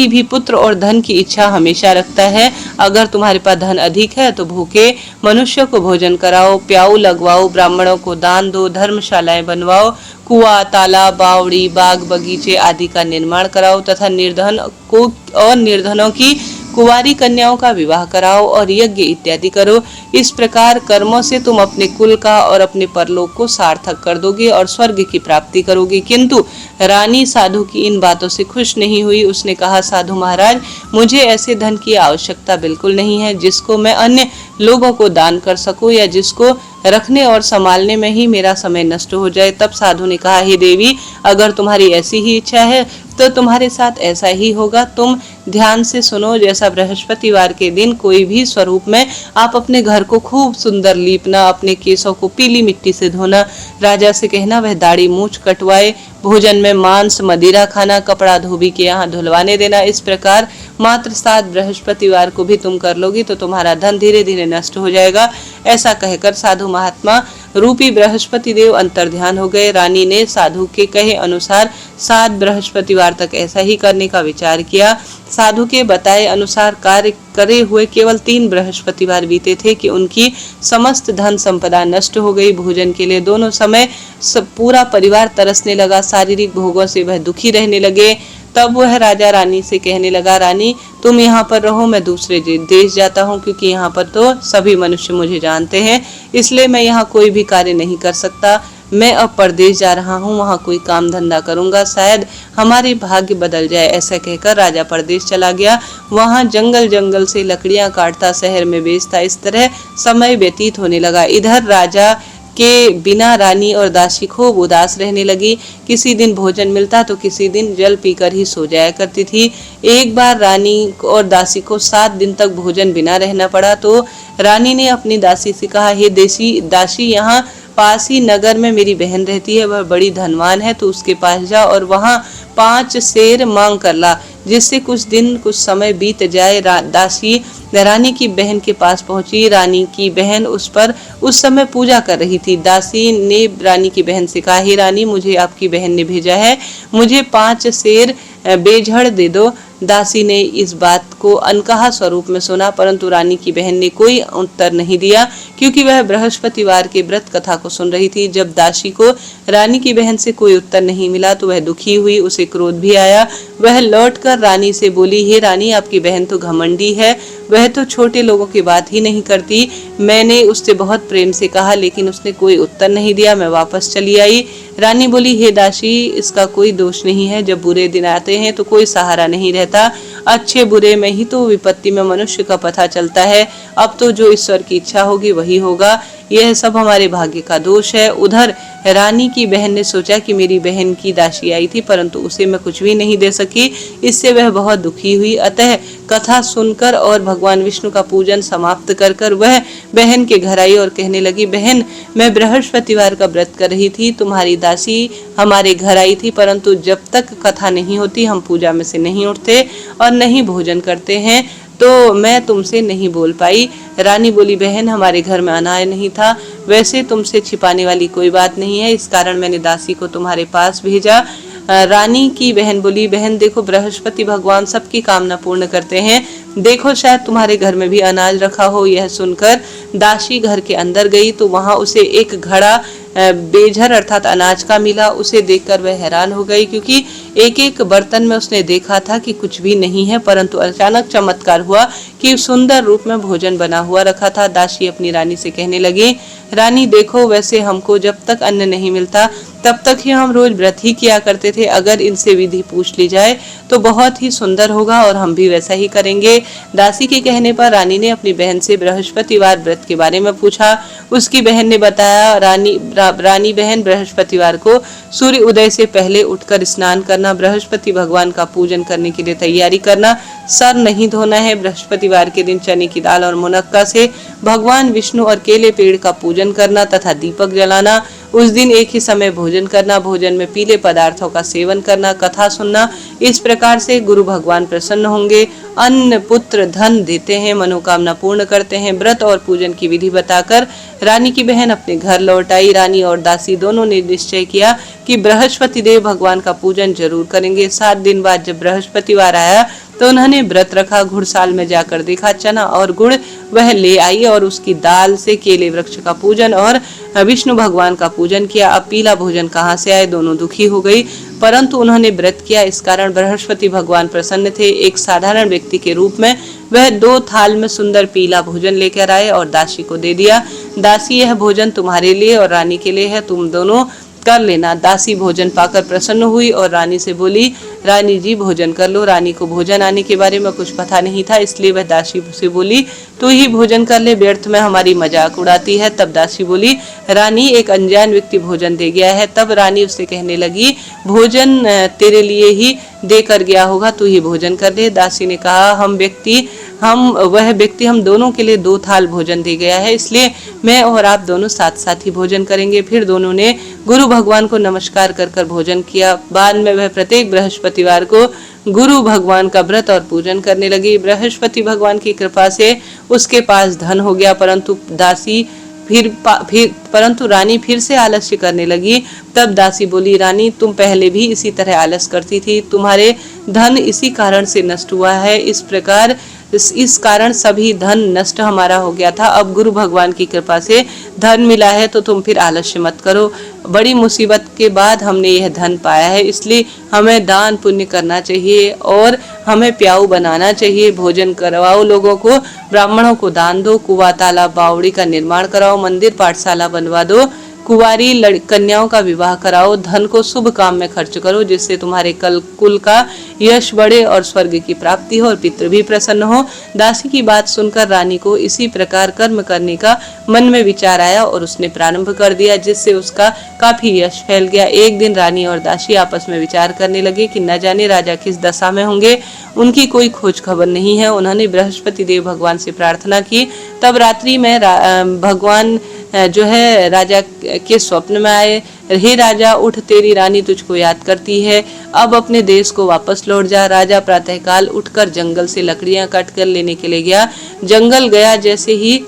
भी पुत्र और धन की इच्छा हमेशा रखता है। अगर तुम्हारे पास धन अधिक है तो भूखे मनुष्य को भोजन कराओ, प्याऊ लगवाओ, ब्राह्मणों को दान दो, धर्मशालाएं बनवाओ, कुआं, तालाब, बावड़ी, बाग बगीचे आदि का निर्माण कराओ तथा निर्धनों की कुंवारी कन्याओं का विवाह कराओ और यज्ञ इत्यादि करो। इस प्रकार कर्मों से तुम अपने कुल का और अपने परलोक को सार्थक कर दोगे और स्वर्ग की प्राप्ति करोगे। किंतु रानी साधु की इन बातों से खुश नहीं हुई। उसने कहा, साधु महाराज, मुझे ऐसे धन की आवश्यकता बिल्कुल नहीं है जिसको मैं अन्य लोगों को दान कर सकूं या जिसको रखने और संभालने में ही मेरा समय नष्ट हो जाए। तब साधु ने कहा, हे देवी, अगर तुम्हारी ऐसी ही इच्छा है तो तुम्हारे साथ ऐसा ही होगा। तुम ध्यान से सुनो। जैसा बृहस्पतिवार के दिन कोई भी स्वरूप में आप अपने घर को खूब सुंदर लीपना, अपने केसों को पीली मिट्टी से धोना, राजा से कहना वह दाढ़ी मूछ कटवाए, भोजन में मांस मदिरा खाना, कपड़ा धोबी के यहाँ धुलवाने देना। इस प्रकार मात्र 7 बृहस्पतिवार को भी तुम कर लोगी तो तुम्हारा धन धीरे धीरे नष्ट हो जाएगा। ऐसा कहकर साधु महात्मा रूपी बृहस्पति देव अंतर्ध्यान हो गए। रानी ने साधु के कहे अनुसार 7 बृहस्पतिवार तक ऐसा ही करने का विचार किया। साधु के बताए अनुसार कार्य करे हुए केवल 3 बृहस्पतिवार बीते थे कि उनकी समस्त धन संपदा नष्ट हो गई। भोजन के लिए दोनों समय पूरा परिवार तरसने लगा। शारीरिक भोगों से वह दुखी रहने लगे। तब वह राजा रानी से कहने लगा, रानी तुम यहाँ पर रहो, मैं दूसरे देश जाता हूँ, क्योंकि यहाँ पर तो सभी मनुष्य मुझे जानते हैं, इसलिए मैं यहाँ कोई भी कार्य नहीं कर सकता। मैं अब परदेश जा रहा हूँ, वहाँ कोई काम धंधा करूंगा, शायद हमारे भाग्य बदल जाए। ऐसा कहकर राजा परदेश चला गया। वहाँ जंगल जंगल से लकड़ियां काटता, शहर में बेचता। इस तरह समय व्यतीत होने लगा। इधर राजा के बिना रानी और दासी खूब उदास रहने लगी। किसी दिन भोजन मिलता तो किसी दिन जल पीकर ही सो जाया करती थी। एक बार रानी और दासी को 7 दिन तक भोजन बिना रहना पड़ा तो रानी ने अपनी दासी से कहा, हे दासी, यहाँ पास ही नगर में मेरी बहन रहती है, वह बड़ी धनवान है, तो उसके पास जा और वहाँ 5 शेर मांग कर ला, जिससे कुछ समय बीत जाए। दासी रानी की बहन के पास पहुंची। रानी की बहन उस समय पूजा कर रही थी। दासी ने रानी की बहन से कहा, हे रानी, मुझे आपकी बहन ने भेजा है, मुझे 5 शेर बेझड़ दे दो। दासी ने इस बात को अनकहा स्वरूप में सुना, परंतु रानी की बहन ने कोई उत्तर नहीं दिया, क्योंकि वह बृहस्पतिवार के व्रत कथा को सुन रही थी। जब दासी को रानी की बहन से कोई उत्तर नहीं मिला तो वह दुखी हुई, उसे क्रोध भी आया। वह लौटकर रानी से बोली, हे रानी, आपकी बहन तो घमंडी है, वह तो छोटे लोगों की बात ही नहीं करती। मैंने उससे बहुत प्रेम से कहा, लेकिन उसने कोई उत्तर नहीं दिया। मैं वापस चली आई। रानी बोली, हे दासी, इसका कोई दोष नहीं है। जब बुरे दिन आते हैं तो कोई सहारा नहीं रहता, अच्छे बुरे में ही तो विपत्ति में मनुष्य का पता चलता है। अब तो जो ईश्वर की इच्छा होगी वही होगा, यह सब हमारे भाग्य का दोष है। उधर रानी की बहन ने सोचा कि मेरी बहन की दासी आई थी, परंतु उसे मैं कुछ भी नहीं दे सकी, इससे वह बहुत दुखी हुई। अतः कथा सुनकर और भगवान विष्णु का पूजन समाप्त कर वह बहन के घर आई और कहने लगी, बहन, मैं बृहस्पतिवार का व्रत कर रही थी, तुम्हारी दासी हमारे घर आई थी, परंतु जब तक कथा नहीं होती हम पूजा में से नहीं उठते और नहीं भोजन करते हैं, तो मैं तुमसे नहीं बोल पाई। रानी बोली, बहन, हमारे घर में अनाज नहीं था, वैसे तुमसे छिपाने वाली कोई बात नहीं है, इस कारण मैंने दासी को तुम्हारे पास भेजा। रानी की बहन बोली, बहन देखो, बृहस्पति भगवान सबकी कामना पूर्ण करते हैं, देखो शायद तुम्हारे घर में भी अनाज रखा हो। यह सुनकर दासी घर के अंदर गई तो वहां उसे एक घड़ा बेझर अर्थात अनाज का मिला। उसे देखकर वह हैरान हो गई, क्योंकि एक एक बर्तन में उसने देखा था कि कुछ भी नहीं है, परंतु अचानक चमत्कार हुआ कि सुंदर रूप में भोजन बना हुआ रखा था। दासी अपनी रानी से कहने लगी, रानी देखो, वैसे हमको जब तक अन्न नहीं मिलता तब तक ही हम रोज व्रत ही किया करते थे, अगर इनसे विधि पूछ ली जाए तो बहुत ही सुंदर होगा और हम भी वैसा ही करेंगे। दासी के कहने पर रानी ने अपनी बहन से बृहस्पतिवार व्रत के बारे में पूछा। उसकी बहन ने बताया, रानी बहन, बृहस्पतिवार को सूर्य उदय से पहले उठकर स्नान करना, बृहस्पति भगवान का पूजन करने के लिए तैयारी करना, सर नहीं धोना है। बृहस्पतिवार के दिन चने की दाल और मुनक्का से भगवान विष्णु और केले पेड़ का पूजन करना तथा दीपक जलाना। उस दिन एक ही समय भोजन करना, भोजन में पीले पदार्थों का सेवन करना, कथा सुनना। इस प्रकार से गुरु भगवान प्रसन्न होंगे, अन्न पुत्र धन देते हैं, मनोकामना पूर्ण करते हैं। व्रत और पूजन की विधि बताकर रानी की बहन अपने घर लौट आई। रानी और दासी दोनों ने निश्चय किया कि बृहस्पति देव भगवान का पूजन जरूर करेंगे। 7 दिन बाद जब बृहस्पतिवार आया तो उन्होंने व्रत रखा। घुड़साल में जाकर देखा, चना और गुड़ वह ले आई और उसकी दाल से केले वृक्ष का पूजन और विष्णु भगवान का पूजन किया। अब पीला भोजन कहाँ से आए, दोनों दुखी हो गई, परंतु उन्होंने व्रत किया, इस कारण बृहस्पति भगवान प्रसन्न थे। एक साधारण व्यक्ति के रूप में वह 2 थाल में सुंदर पीला भोजन लेकर आए और दासी को दे दिया। दासी, यह भोजन तुम्हारे लिए और रानी के लिए है, तुम दोनों कर लेना। दासी भोजन पाकर प्रसन्न हुई और रानी से बोली, रानी जी भोजन कर लो। रानी को भोजन आने के बारे में कुछ पता नहीं था, इसलिए वह दासी से बोली, तू ही भोजन कर ले, व्यर्थ में हमारी मजाक उड़ाती है। तब दासी बोली, रानी, एक अनजान व्यक्ति भोजन दे गया है। तब रानी उससे कहने लगी, भोजन तेरे लिए ही देकर गया होगा, तू ही भोजन कर ले। दासी ने कहा, वह व्यक्ति हम दोनों के लिए 2 थाल भोजन दे गया है, इसलिए मैं और आप दोनों साथ साथ ही भोजन करेंगे। फिर दोनों ने गुरु भगवान को नमस्कार कर भोजन किया। बाद में वह प्रत्येक बृहस्पतिवार को गुरु भगवान का व्रत और पूजन करने लगी। बृहस्पति भगवान की कृपा से उसके पास धन हो गया, परंतु दासी परंतु रानी फिर से आलस्य करने लगी। तब दासी बोली, रानी तुम पहले भी इसी तरह आलस करती थी, तुम्हारे धन इसी कारण से नष्ट हुआ है। इस कारण सभी धन नष्ट हमारा हो गया था। अब गुरु भगवान की कृपा से धन मिला है तो तुम फिर आलस्य मत करो। बड़ी मुसीबत के बाद हमने यह धन पाया है, इसलिए हमें दान पुण्य करना चाहिए और हमें प्याऊ बनाना चाहिए। भोजन करवाओ लोगों को, ब्राह्मणों को दान दो, कुआं तालाब बावड़ी का निर्माण कराओ, मंदिर पाठशाला बनवा दो, कुंवारी कन्याओं का विवाह कराओ, धन को शुभ काम में खर्च करो, जिससे तुम्हारे कुल का यश बढ़े और स्वर्ग की प्राप्ति हो और पितृ भी प्रसन्न हो। दासी की बात सुनकर रानी को इसी प्रकार कर्म करने का मन में विचार आया और उसने प्रारंभ कर दिया, जिससे उसका काफी यश फैल गया। एक दिन रानी और दासी आपस में विचार करने लगे कि न जाने राजा किस दशा में होंगे, उनकी कोई खोज खबर नहीं है। उन्होंने बृहस्पति देव भगवान से प्रार्थना की। तब रात्रि में भगवान जो है राजा के स्वप्न में आए। हे राजा उठ, तेरी रानी तुझको याद करती है, अब अपने देश को वापस लौट जा। राजा प्रातःकाल उठकर जंगल से लकड़ियां काट कर लेने के लिए गया। जंगल गया, जैसे ही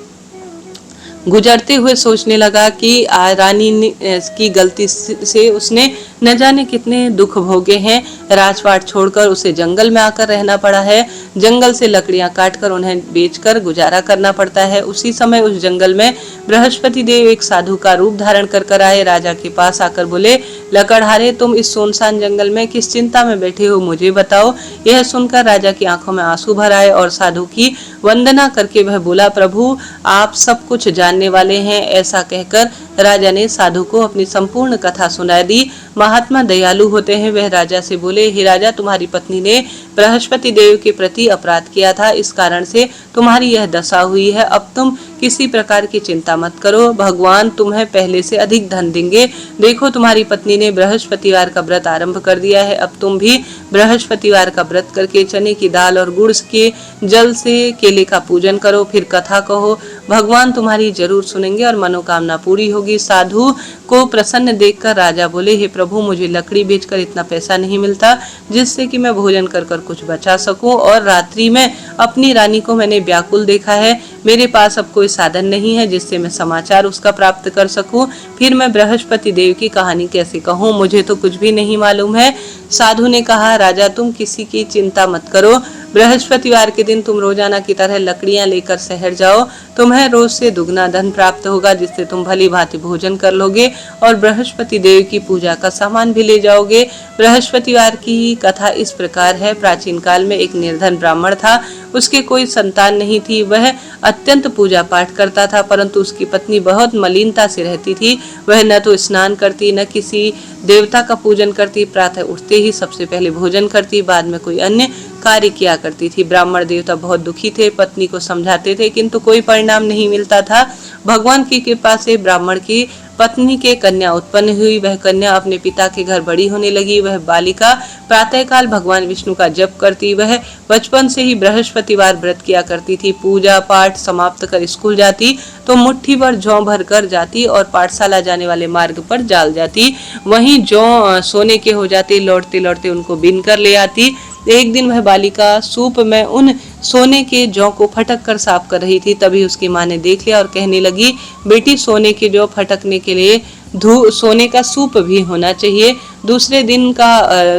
गुजरते हुए सोचने लगा कि रानी की गलती से उसने न जाने कितने दुख भोगे हैं। राजपाट छोड़कर उसे जंगल में आकर रहना पड़ा है। जंगल से लकड़ियां काटकर उन्हें बेचकर गुजारा करना पड़ता है। उसी समय उस जंगल में बृहस्पति देव एक साधु का रूप धारण कर आए। राजा के पास आकर बोले, लकड़हारे तुम इस सुनसान जंगल में किस चिंता में बैठे हो, मुझे बताओ। यह सुनकर राजा की आंखों में आंसू भर आए और साधु की वंदना करके वह बोला, प्रभु आप सब कुछ जानने वाले हैं। ऐसा कहकर राजा ने साधु को अपनी संपूर्ण कथा सुना दी। महात्मा दयालु होते हैं। वह राजा से बोले, हे राजा तुम्हारी पत्नी ने बृहस्पति देव के प्रति अपराध किया था, इस कारण से तुम्हारी यह दशा हुई है। अब तुम किसी प्रकार की चिंता मत करो, भगवान तुम्हें पहले से अधिक धन देंगे। देखो तुम्हारी पत्नी ने बृहस्पतिवार का व्रत आरंभ कर दिया है। अब तुम भी बृहस्पतिवार का व्रत करके चने की दाल और गुड़ के जल से केले का पूजन करो, फिर कथा कहो, भगवान तुम्हारी जरूर सुनेंगे और मनोकामना पूरी होगी। साधु को प्रसन्न देखकर राजा बोले, हे प्रभु मुझे लकड़ी बेचकर इतना पैसा नहीं मिलता जिससे कि मैं भोजन कर कुछ बचा सकूं, और रात्रि में अपनी रानी को मैंने व्याकुल देखा है। मेरे पास अब कोई साधन नहीं है जिससे मैं समाचार उसका प्राप्त कर सकूं। फिर मैं बृहस्पति देव की कहानी कैसे कहूं, मुझे तो कुछ भी नहीं मालूम है। साधु ने कहा, राजा तुम किसी की चिंता मत करो, बृहस्पतिवार के दिन तुम रोजाना की तरह लकड़ियां लेकर शहर जाओ, तुम्हें रोज से दुगना धन प्राप्त होगा, जिससे तुम भली भांति भोजन कर लोगे और बृहस्पति देव की पूजा का सामान भी ले जाओगे। बृहस्पतिवार की कथा इस प्रकार है। प्राचीन काल में एक निर्धन ब्राह्मण था, उसके कोई संतान नहीं थी। वह अत्यंत पूजा पाठ करता था, परंतु उसकी पत्नी बहुत मलिनता से रहती थी। वह न तो स्नान करती, न किसी देवता का पूजन करती, प्रातः उठते ही सबसे पहले भोजन करती, बाद में कोई अन्य कार्य किया करती थी। ब्राह्मण देवता बहुत दुखी थे, पत्नी को समझाते थे किंतु कोई परिणाम नहीं मिलता था। भगवान की कृपा से ब्राह्मण की पत्नी के कन्या उत्पन्न हुई। वह कन्या अपने पिता के घर बड़ी होने लगी। वह बालिका प्रातःकाल भगवान विष्णु का जप करती। वह बचपन से ही बृहस्पतिवार व्रत किया करती थी। पूजा पाठ समाप्त कर स्कूल जाती तो मुट्ठी भर जौ भर कर जाती और पाठशाला जाने वाले मार्ग पर जाल जाती। वहीं जौ सोने के हो जाते, लौटते लौटते उनको बीन कर ले आती। एक दिन वह बालिका सूप में उन सोने के जौ को फटक कर साफ कर रही थी। तभी उसकी माँ ने देख लिया और कहने लगी, बेटी सोने के जौ फटकने के लिए सोने का सूप भी होना चाहिए। दूसरे दिन का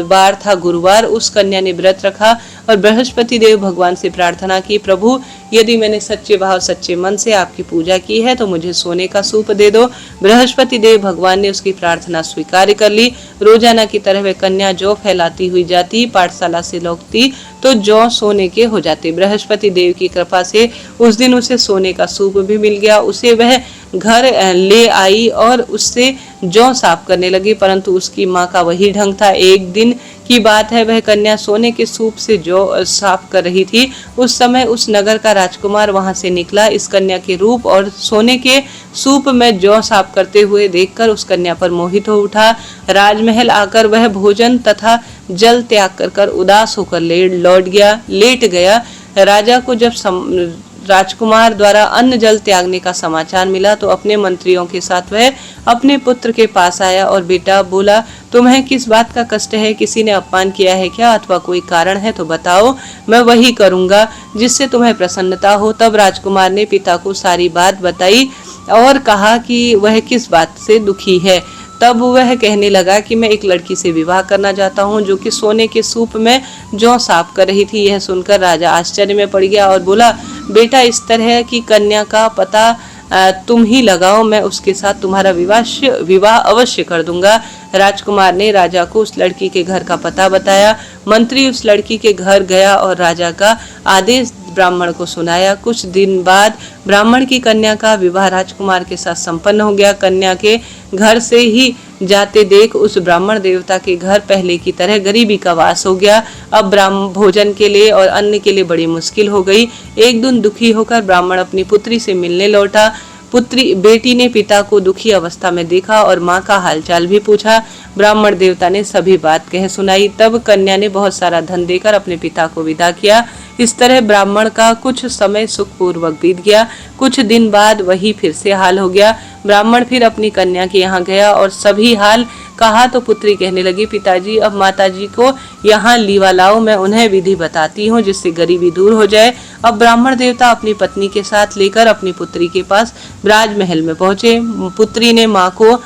वार था गुरुवार। उस कन्या ने व्रत रखा और बृहस्पति देव भगवान से प्रार्थना की, प्रभु यदि मैंने सच्चे भाव सच्चे मन से आपकी पूजा की है तो मुझे सोने का सूप दे दो। बृहस्पति देव भगवान ने उसकी प्रार्थना स्वीकार कर ली। रोजाना की तरह वह कन्या जौ फैलाती हुई जाती, पाठशाला से लौटती तो जौ सोने के हो जाते। बृहस्पति देव की कृपा से उस दिन उसे सोने का सूप भी मिल गया। उसे वह घर ले आई और उससे जौ साफ करने लगी, परंतु उसकी माँ का वही ढंग था। एक दिन की बात है, वह कन्या सोने के सूप से जौ साफ कर रही थी। उस समय उस नगर का राजकुमार वहां से निकला। इस कन्या के रूप और सोने के सूप में जौ साफ करते हुए देखकर उस कन्या पर मोहित हो उठा। राजमहल आकर वह भोजन तथा जल त्याग कर उदास होकर लेट गया। राजा को जब राजकुमार द्वारा अन्न जल त्यागने का समाचार मिला तो अपने मंत्रियों के साथ वह अपने पुत्र के पास आया और बेटा बोला, तुम्हें किस बात का कष्ट है? किसी ने अपमान किया है क्या, अथवा कोई कारण है तो बताओ, मैं वही करूंगा जिससे तुम्हें प्रसन्नता हो। तब राजकुमार ने पिता को सारी बात बताई। और कहा कि वह किस बात से दुखी है। तब वह कहने लगा कि मैं एक लड़की से विवाह करना चाहता हूँ जो कि सोने के सूप में जौ साफ कर रही थी। यह सुनकर राजा आश्चर्य में पड़ गया और बोला, बेटा इस तरह की कन्या का पता तुम ही लगाओ, मैं उसके साथ तुम्हारा विवाह अवश्य कर दूंगा। राजकुमार ने राजा को उस लड़की के घर का पता बताया। मंत्री उस लड़की के घर गया और राजा का आदेश ब्राह्मण को सुनाया। कुछ दिन बाद ब्राह्मण की कन्या का विवाह राजकुमार के साथ संपन्न हो गया। कन्या के घर से ही जाते देख उस ब्राह्मण देवता के घर पहले की तरह गरीबी का वास हो गया। अब ब्राह्मण भोजन के लिए और अन्न के लिए बड़ी मुश्किल हो गई। एक दिन दुखी होकर ब्राह्मण अपनी पुत्री से मिलने लौटा। बेटी ने पिता को दुखी अवस्था में देखा और माँ का हालचाल भी पूछा। ब्राह्मण देवता ने सभी बात कह सुनाई। तब कन्या ने बहुत सारा धन देकर अपने पिता को विदा किया। इस तरह ब्राह्मण का कुछ समय सुखपूर्वक बीत गया। कुछ दिन बाद वही फिर से हाल हो गया। ब्राह्मण फिर अपनी कन्या के यहाँ गया और सभी हाल कहा तो पुत्री कहने लगी, पिताजी अब माताजी को यहाँ लीवा लाओ, मैं उन्हें विधि बताती हूँ जिससे गरीबी दूर हो जाए। अब ब्राह्मण देवता अपनी पत्नी के साथ लेकर अपनी पुत्री के पास राजमहल में पहुंचे। पुत्री ने माँ को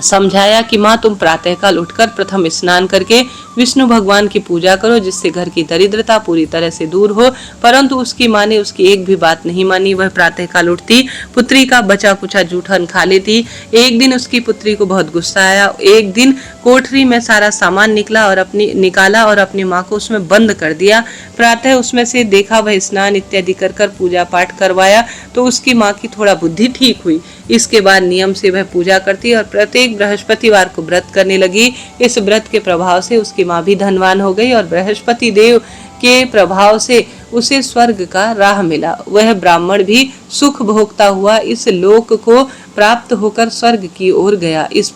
समझाया कि माँ तुम प्रातःकाल उठकर प्रथम स्नान करके विष्णु भगवान की पूजा करो जिससे घर की दरिद्रता पूरी तरह से दूर हो। परंतु उसकी माँ ने उसकी एक भी बात नहीं मानी। वह प्रातःकाल उठती, पुत्री का बचा कुचा जूठन खा लेती। एक दिन उसकी पुत्री को बहुत गुस्सा आया। एक दिन कोठरी में सारा सामान निकाला और अपनी माँ को उसमें बंद कर दिया। प्रातः उसमें से देखा वह स्नान इत्यादि कर पूजा पाठ करवाया तो उसकी माँ की थोड़ा बुद्धि ठीक हुई। इसके बाद नियम से वह पूजा करती और प्रत्येक बृहस्पतिवार को व्रत करने लगी। इस व्रत के प्रभाव से उसकी माँ भी धनवान हो गई और बृहस्पति देव के प्रभाव से उसे स्वर्ग का राह मिला। वह ब्राह्मण भी सुख भोगता हुआ इस लोक को प्राप्त होकर स्वर्ग की ओर गया। इस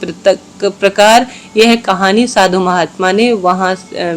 प्रकार यह कहानी साधु महात्मा ने वहां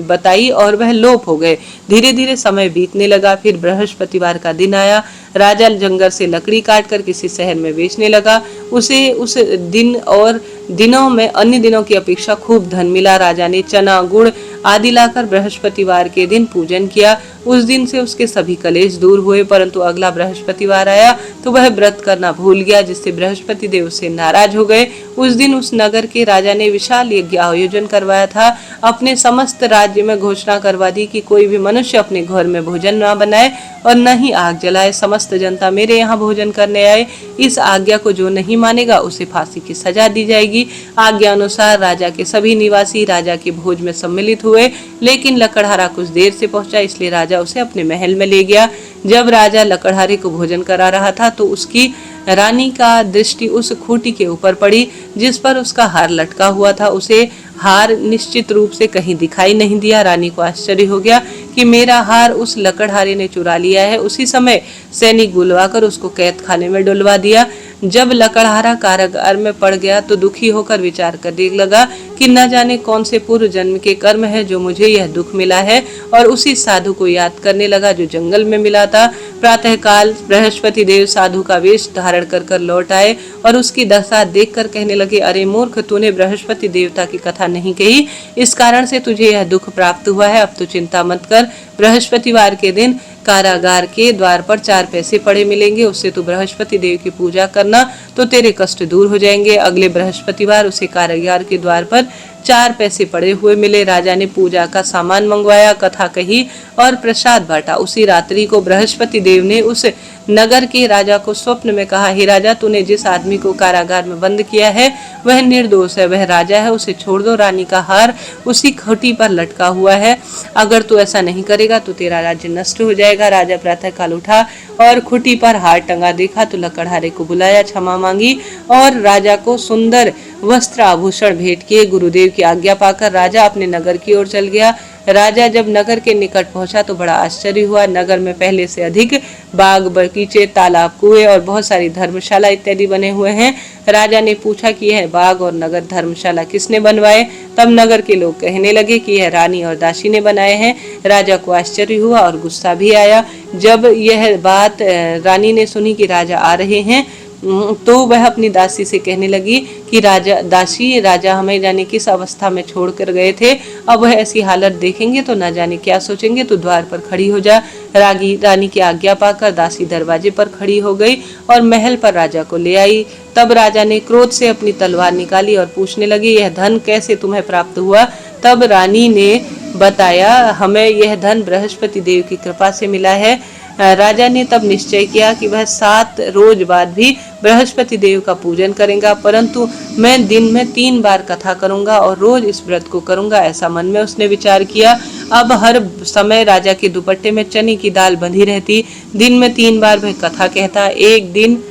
बताई और वह लोप हो गए। धीरे धीरे समय बीतने लगा। फिर बृहस्पतिवार का दिन आया। राजा जंगल से लकड़ी काटकर किसी शहर में बेचने लगा। उसे उस दिन और दिनों में अन्य दिनों की अपेक्षा खूब धन मिला। राजा ने चना गुड़ आदि लाकर बृहस्पतिवार के दिन पूजन किया। उस दिन से उसके सभी कलेश दूर हुए। परंतु अगला बृहस्पतिवार आया तो वह व्रत करना भूल गया जिससे बृहस्पति देव से नाराज हो गए। उस दिन उस नगर के राजा ने विशाल यज्ञ आयोजन करवाया था। अपने समस्त राज्य में घोषणा करवा दी कि कोई भी मनुष्य अपने घर में भोजन न बनाए और न ही आग जलाए। समस्त जनता मेरे यहाँ भोजन करने आए। इस आज्ञा को जो नहीं मानेगा उसे फांसी की सजा दी जाएगी। आज्ञा अनुसार राजा के सभी निवासी राजा के भोज में सम्मिलित हुए, लेकिन लकड़हारा कुछ देर से पहुंचा इसलिए राजा उसे अपने महल में ले गया। जब राजा लकड़हारे को भोजन करा रहा था तो उसकी रानी का दृष्टि उस खूंटी के ऊपर पड़ी जिस पर उसका हार लटका हुआ था। उसे हार निश्चित रूप से कहीं दिखाई नहीं दिया। रानी को आश्चर्य हो गया कि मेरा हार उस लकड़हारे ने चुरा लिया है। उसी समय सैनिक बुलवाकर उसको कैद खाने में डलवा दिया। जब लकड़हारा कारागार में पड़ गया तो दुखी होकर विचार करने लगा कि न जाने कौन से पूर्व जन्म के कर्म है जो मुझे यह दुख मिला है, और उसी साधु को याद करने लगा जो जंगल में मिला था। प्रातःकाल बृहस्पति देव साधु का वेश धारण कर लौट आए और उसकी दशा देखकर कहने लगे, अरे मूर्ख, तूने बृहस्पति देवता की कथा नहीं कही, इस कारण से तुझे यह दुख प्राप्त हुआ है। अब तो चिंता मत कर। बृहस्पतिवार के दिन कारागार के द्वार पर 4 पैसे पड़े मिलेंगे, उससे तू बृहस्पति देव की पूजा करना तो तेरे कष्ट दूर हो जाएंगे। अगले बृहस्पतिवार उसे कारागार के द्वार पर 4 पैसे पड़े हुए मिले। राजा ने पूजा का सामान मंगवाया, कथा कही और प्रसाद बांटा। उसी रात्रि को बृहस्पति देव ने उस नगर के राजा को स्वप्न में कहा, हे राजा, तूने जिस आदमी को कारागार में बंद किया है वह निर्दोष है, वह राजा है, उसे छोड़ दो। रानी का हार उसी खूंटी पर लटका हुआ है। अगर तू ऐसा नहीं करेगा तो तेरा राज्य नष्ट हो जाएगा। राजा प्रातःकाल उठा और खूंटी पर हार टंगा देखा तो लकड़हारे को बुलाया, क्षमा मांगी और राजा को सुंदर वस्त्र आभूषण भेंट किए। गुरुदेव की आज्ञा पाकर राजा अपने नगर की ओर चल गया। राजा जब नगर के निकट पहुंचा तो बड़ा आश्चर्य हुआ। नगर में पहले से अधिक बाग बगीचे, तालाब, कुएं और बहुत सारी धर्मशाला इत्यादि बने हुए हैं। राजा ने पूछा कि यह बाग और नगर धर्मशाला किसने बनवाए? तब नगर के लोग कहने लगे कि यह रानी और दासी ने बनाए हैं। राजा को आश्चर्य हुआ और गुस्सा भी आया। जब यह बात रानी ने सुनी कि राजा आ रहे हैं तो वह अपनी दासी से कहने लगी कि दासी राजा हमें जाने किस अवस्था में छोड़ कर गए थे, अब वह ऐसी हालत देखेंगे तो न जाने क्या सोचेंगे। तो द्वार पर खड़ी हो जा। रानी की आज्ञा पाकर दासी दरवाजे पर खड़ी हो गई और महल पर राजा को ले आई। तब राजा ने क्रोध से अपनी तलवार निकाली और पूछने लगी, यह धन कैसे तुम्हें प्राप्त हुआ? तब रानी ने बताया, हमें यह धन बृहस्पति देव की कृपा से मिला है। राजा ने तब निश्चय किया कि वह 7 रोज बाद भी बृहस्पति देव का पूजन करेगा, परंतु मैं दिन में 3 बार कथा करूंगा और रोज इस व्रत को करूंगा, ऐसा मन में उसने विचार किया। अब हर समय राजा के दुपट्टे में चने की दाल बंधी रहती। दिन में 3 बार वह कथा कहता। एक दिन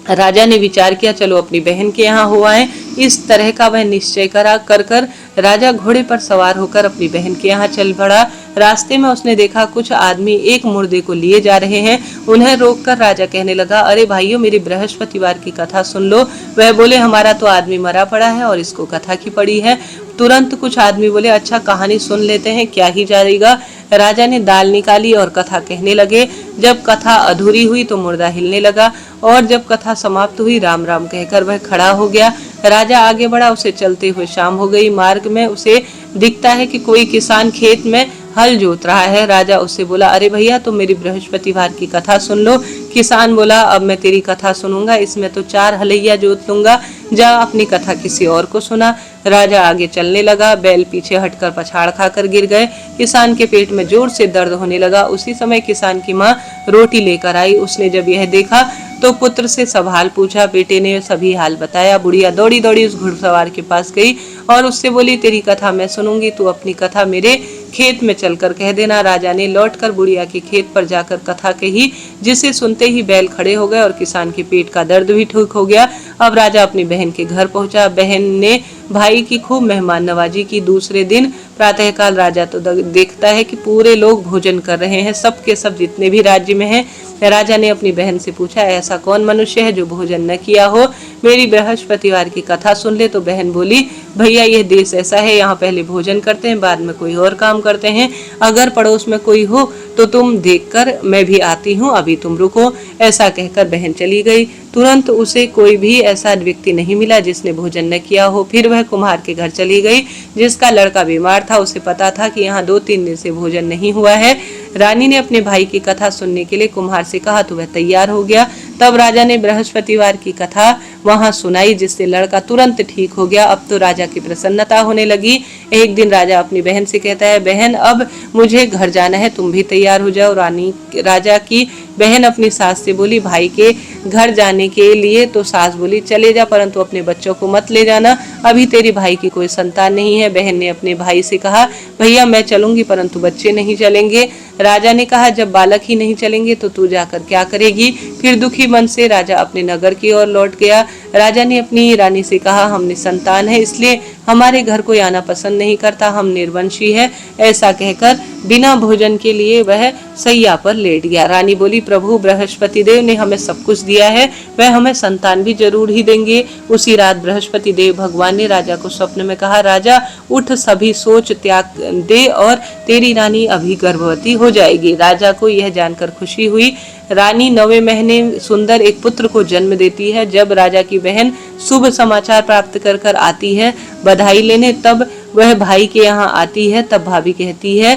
राजा ने विचार किया, चलो अपनी बहन के यहाँ हो आए। इस तरह का वह निश्चय कर राजा घोड़े पर सवार होकर अपनी बहन के यहाँ चल पड़ा। रास्ते में उसने देखा कुछ आदमी एक मुर्दे को लिए जा रहे हैं। उन्हें रोककर राजा कहने लगा, अरे भाइयों, मेरी बृहस्पतिवार की कथा सुन लो। वह बोले, हमारा तो आदमी मरा पड़ा है और इसको कथा की पड़ी है। तुरंत कुछ आदमी बोले, अच्छा कहानी सुन लेते हैं, क्या ही जाएगा। राजा ने दाल निकाली और कथा कहने लगे। जब कथा अधूरी हुई तो मुर्दा हिलने लगा और जब कथा समाप्त हुई राम राम कहकर वह खड़ा हो गया। राजा आगे बढ़ा, उसे चलते हुए शाम हो गई। मार्ग में उसे दिखता है कि कोई किसान खेत में हल जोत रहा है। राजा उससे बोला, अरे भैया, तुम मेरी बृहस्पतिवार की कथा सुन लो। किसान बोला, अब मैं तेरी कथा सुनूंगा, इसमें तो 4 हलैया जोत लूंगा, जा अपनी कथा किसी और को सुना। राजा आगे चलने लगा। बैल पीछे हटकर पछाड़ खाकर गिर गए। किसान के पेट में जोर से दर्द होने लगा। उसी समय किसान की माँ रोटी लेकर आई। उसने जब यह देखा तो पुत्र से सब हाल पूछा। बेटे ने सभी हाल बताया। बुढ़िया दौड़ी दौड़ी उस घुड़सवार के पास गई और उससे बोली, तेरी कथा मैं सुनूंगी, तू अपनी कथा मेरे खेत में चलकर कह देना। राजा ने लौटकर बुढ़िया के खेत पर जाकर कथा कही, जिसे सुनते ही बैल खड़े हो गए और किसान के पेट का दर्द भी ठीक हो गया। अब राजा अपनी बहन के घर पहुंचा। बहन ने भाई की खूब मेहमान नवाजी की। दूसरे दिन प्रातःकाल राजा तो देखता है कि पूरे लोग भोजन कर रहे हैं, सब के सब जितने भी राज्य में हैं। राजा ने अपनी बहन से पूछा, ऐसा कौन मनुष्य है जो भोजन न किया हो? मेरी बृहस्पतिवार की कथा सुन ले। तो बहन बोली, भैया, यह देश ऐसा है, यहाँ पहले भोजन करते हैं, बाद में कोई और काम करते हैं। अगर पड़ोस में कोई हो तो तुम देखकर मैं भी आती हूँ, अभी तुम रुको। ऐसा कहकर बहन चली गई। तुरंत उसे कोई भी ऐसा व्यक्ति नहीं मिला जिसने भोजन न किया हो। फिर वह कुम्हार के घर चली गई, जिसका लड़का बीमार था। उसे पता था कि यहाँ 2-3 दिन से भोजन नहीं हुआ है। रानी ने अपने भाई की कथा सुनने के लिए कुम्हार से कहा तो वह तैयार हो गया। तब राजा ने बृहस्पतिवार की कथा वहां सुनाई, जिससे लड़का तुरंत ठीक हो गया। अब तो राजा की प्रसन्नता होने लगी। एक दिन राजा अपनी बहन से कहता है, बहन, अब मुझे घर जाना है, तुम भी तैयार हो जाओ। राजा की बहन अपनी सास से बोली, भाई के घर जाने के लिए तो सास बोली, चले जा, परंतु अपने बच्चों को मत ले जाना, अभी तेरे भाई की कोई संतान नहीं है। बहन ने अपने भाई से कहा, भैया, मैं चलूंगी, परंतु बच्चे नहीं चलेंगे। राजा ने कहा, जब बालक ही नहीं चलेंगे तो तू जाकर क्या करेगी? फिर दुखी मन से राजा अपने नगर की ओर लौट गया। राजा ने अपनी रानी से कहा, हम निसंतान है, इसलिए हमारे घर कोई आना पसंद नहीं करता, हम निर्वंशी है। ऐसा कहकर बिना भोजन के लिए वह सैया पर लेट गया। रानी बोली, प्रभु बृहस्पति देव ने हमें सब कुछ दिया है, वह हमें संतान भी जरूर ही देंगे। उसी रात बृहस्पति देव भगवान ने राजा को स्वप्न में कहा, राजा उठ, सभी सोच त्याग दे और तेरी रानी अभी गर्भवती हो जाएगी। राजा को यह जानकर खुशी हुई। रानी 9वें महीने सुंदर एक पुत्र को जन्म देती है। जब राजा की बहन शुभ समाचार प्राप्त कर आती है बधाई लेने, तब वह भाई के यहाँ आती है। तब भाभी कहती है,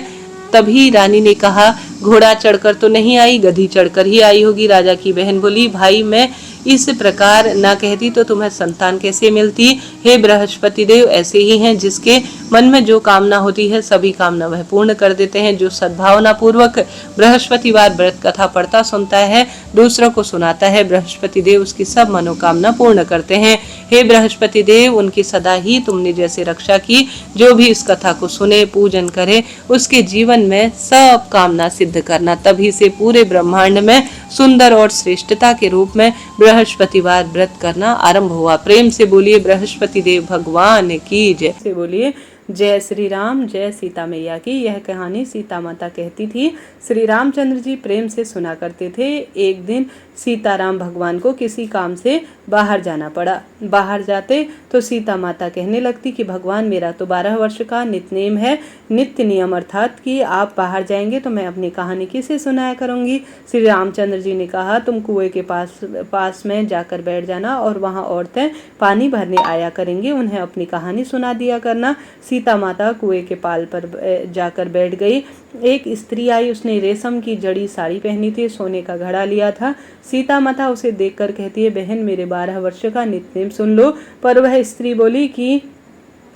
तभी रानी ने कहा, घोड़ा चढ़कर तो नहीं आई, गधी चढ़कर ही आई होगी। राजा की बहन बोली, भाई, मैं इस प्रकार ना कहती तो तुम्हें संतान कैसे मिलती? हे बृहस्पति देव, ऐसे ही हैं जिसके मन में जो कामना होती है सभी कामना वह पूर्ण कर देते हैं। जो सद्भावना पूर्वक बृहस्पतिवार व्रत कथा पढ़ता सुनता है, दूसरों को सुनाता है, बृहस्पति देव उसकी सब मनोकामना पूर्ण करते हैं। हे बृहस्पति देव, उनकी सदा ही तुमने जैसे रक्षा की, जो भी इस कथा को सुने, पूजन करे, उसके जीवन में सब कामना सिद्ध करना। तभी से पूरे ब्रह्मांड में सुंदर और श्रेष्ठता के रूप में बृहस्पतिवार व्रत करना आरंभ हुआ। प्रेम से बोलिए बृहस्पति देव भगवान की जय। से बोलिए जय श्री राम, जय सीता मैया की। यह कहानी सीता माता कहती थी। श्री रामचंद्र जी प्रेम से सुना करते थे। एक दिन सीताराम भगवान को किसी काम से बाहर जाना पड़ा। बाहर जाते तो सीता माता कहने लगती कि भगवान, मेरा तो 12 वर्ष का नित्यनेम है। नित्य नियम अर्थात कि आप बाहर जाएंगे तो मैं अपनी कहानी किसे सुनाया करूंगी। श्री रामचंद्र जी ने कहा, तुम कुएं के पास में जाकर बैठ जाना और वहां औरतें पानी भरने आया करेंगी, उन्हें अपनी कहानी सुना दिया करना। सीता माता कुएं के पाल पर जाकर बैठ गई। एक स्त्री आई, उसने रेशम की जड़ी साड़ी पहनी थी, सोने का घड़ा लिया था। सीता माता उसे देखकर कहती है, बहन मेरे 12 वर्ष का नित्यनेम सुन लो। पर वह स्त्री बोली कि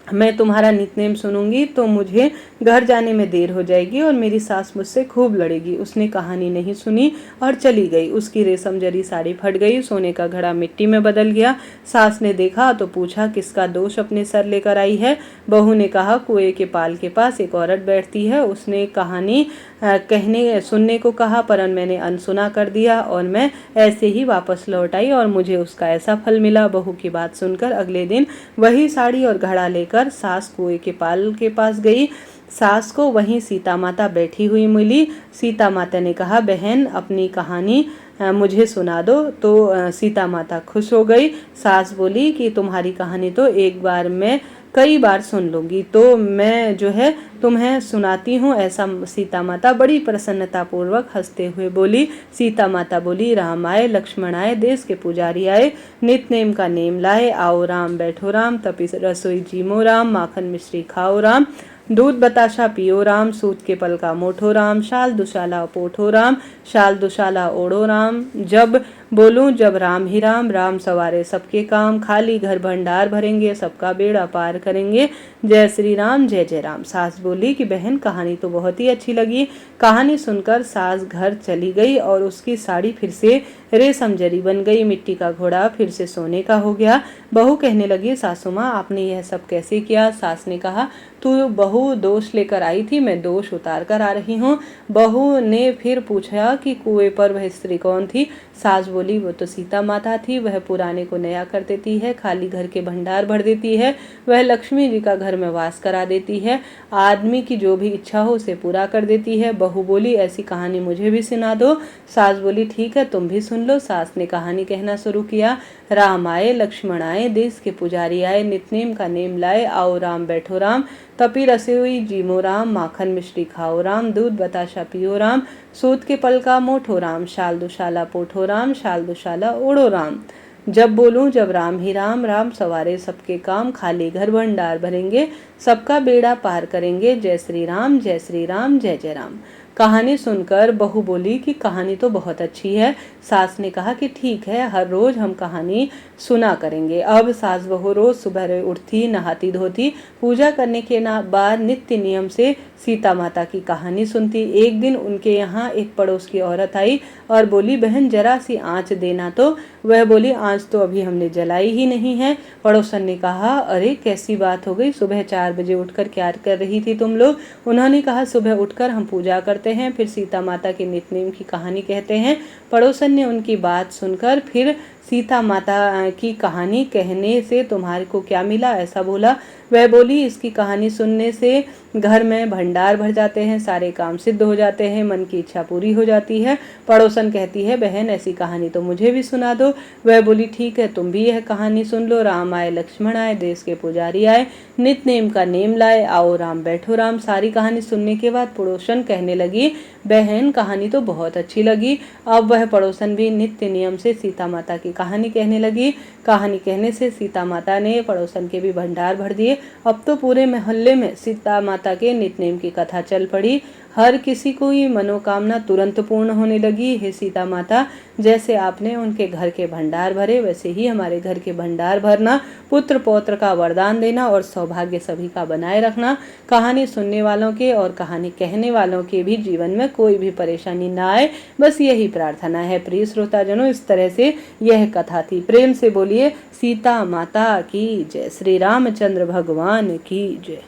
मैं तुम्हारा नित्यनेम सुनूंगी तो मुझे घर जाने में देर हो जाएगी और मेरी सास मुझसे खूब लड़ेगी। उसने कहानी नहीं सुनी और चली गई। उसकी रेशम जरी साड़ी फट गई, सोने का घड़ा मिट्टी में बदल गया। सास ने देखा तो पूछा, किसका दोष अपने सर लेकर आई है। बहू ने कहा, कुएं के पाल के पास एक औरत बैठती है, उसने कहानी सुनने को कहा, पर मैंने अनसुना कर दिया और मैं ऐसे ही वापस लौट आई और मुझे उसका ऐसा फल मिला। बहू की बात सुनकर अगले दिन वही साड़ी और घड़ा लेकर सास कुएं के पाल के पास गई। सास को वहीं सीता माता बैठी हुई मिली। सीता माता ने कहा, बहन अपनी कहानी मुझे सुना दो। तो सीता माता खुश हो गई। सास बोली कि तुम्हारी कहानी तो एक बार मैं कई बार सुन लूंगी, तो मैं जो है तुम्हें सुनाती हूँ। ऐसा सीता माता बड़ी प्रसन्नता पूर्वक हंसते हुए बोली। सीता माता बोली, राम आए, लक्ष्मण आए, देश के पुजारी आए, नित्यनेम का नेम लाए, आओ राम बैठो राम, तपी रसोई जीमो राम, माखन मिश्री खाओ राम, दूध बताशा पियो राम, सूत के पल का मोठो राम, शाल दुशाला पोठो राम, शाल दुशाला ओढ़ो राम। जब बोलूं जब राम ही राम, राम सवारे सबके काम, खाली घर भंडार भरेंगे, सबका बेड़ा पार करेंगे, जय श्री राम, जय जय राम। सास बोली कि बहन कहानी तो बहुत ही अच्छी लगी। कहानी सुनकर सास घर चली गई और उसकी साड़ी फिर से रेशम जरी बन गई, मिट्टी का घोड़ा फिर से सोने का हो गया। बहू कहने लगी, सासू माँ आपने यह सब कैसे किया। सास ने कहा, तू बहू दोष लेकर आई थी, मैं दोष उतार कर आ रही हूँ। बहू ने फिर पूछा कि कुएं पर वह स्त्री कौन थी। सास बोली, वो तो सीता माता थी, वह पुराने को नया कर देती है, खाली घर के भंडार भर देती है, वह लक्ष्मी जी का घर में वास करा देती है, आदमी की जो भी इच्छा हो उसे पूरा कर देती है। बहू बोली, ऐसी कहानी मुझे भी सुना दो। सास बोली, ठीक है तुम भी सुन लो। सास ने कहानी कहना शुरू किया। राम आए, लक्ष्मण आए, देश के पुजारी आए, नित्यनेम का नेम लाए, आओ राम बैठो राम, तपी रसोई जीमो राम, माखन मिश्री खाओ राम, दूध बताशा पियो राम, सूत के पल का मोठो राम, शाल दुशाला पोठो राम, शाल दुशाला ओढ़ो राम। जब बोलूं जब राम ही राम, राम सवारे सबके काम, खाली घर भंडार भरेंगे, सबका बेड़ा पार करेंगे, जय श्री राम, जय श्री राम, जय जय राम। कहानी सुनकर बहू बोली कि कहानी तो बहुत अच्छी है। सास ने कहा कि ठीक है, हर रोज हम कहानी सुना करेंगे। अब सास बहू रोज सुबह उठती, नहाती धोती, पूजा करने के बाद नित्य नियम से सीता माता की कहानी सुनती। एक दिन उनके यहाँ एक पड़ोस की औरत आई और बोली, बहन जरा सी आँच देना। तो वह बोली, आँच तो अभी हमने जलाई ही नहीं है। पड़ोसन ने कहा, अरे कैसी बात हो गई, सुबह 4 बजे उठकर क्या कर रही थी तुम लोग। उन्होंने कहा, सुबह उठकर हम पूजा करते हैं, फिर सीता माता के नित्यनेम की कहानी कहते हैं। पड़ोसन ने उनकी बात सुनकर फिर सीता माता की कहानी कहने से तुम्हारे को क्या मिला, ऐसा बोला। वह बोली, इसकी कहानी सुनने से घर में भंडार भर जाते हैं, सारे काम सिद्ध हो जाते हैं, मन की इच्छा पूरी हो जाती है। पड़ोसन कहती है, बहन ऐसी कहानी तो मुझे भी सुना दो। वह बोली, ठीक है तुम भी यह कहानी सुन लो। राम आए, लक्ष्मण आए, देश के पुजारी आए, नित्यनेम का नेम लाए, आओ राम बैठो राम। सारी कहानी सुनने के बाद पड़ोसन कहने लगी, बहन कहानी तो बहुत अच्छी लगी। अब वह पड़ोसन भी नित्य नियम से सीता माता की कहानी कहने लगी। कहानी कहने से सीता माता ने पड़ोसन के भी भंडार भर दिए। अब तो पूरे मोहल्ले में सीता माता के नित्यनेम की कथा चल पड़ी। हर किसी को ये मनोकामना तुरंत पूर्ण होने लगी। हे सीता माता, जैसे आपने उनके घर के भंडार भरे, वैसे ही हमारे घर के भंडार भरना, पुत्र पौत्र का वरदान देना और सौभाग्य सभी का बनाए रखना। कहानी सुनने वालों के और कहानी कहने वालों के भी जीवन में कोई भी परेशानी ना आए, बस यही प्रार्थना है। प्रिय श्रोताजनों, इस तरह से यह कथा थी। प्रेम से बोलिए सीता माता की जय, श्री रामचंद्र भगवान की जय।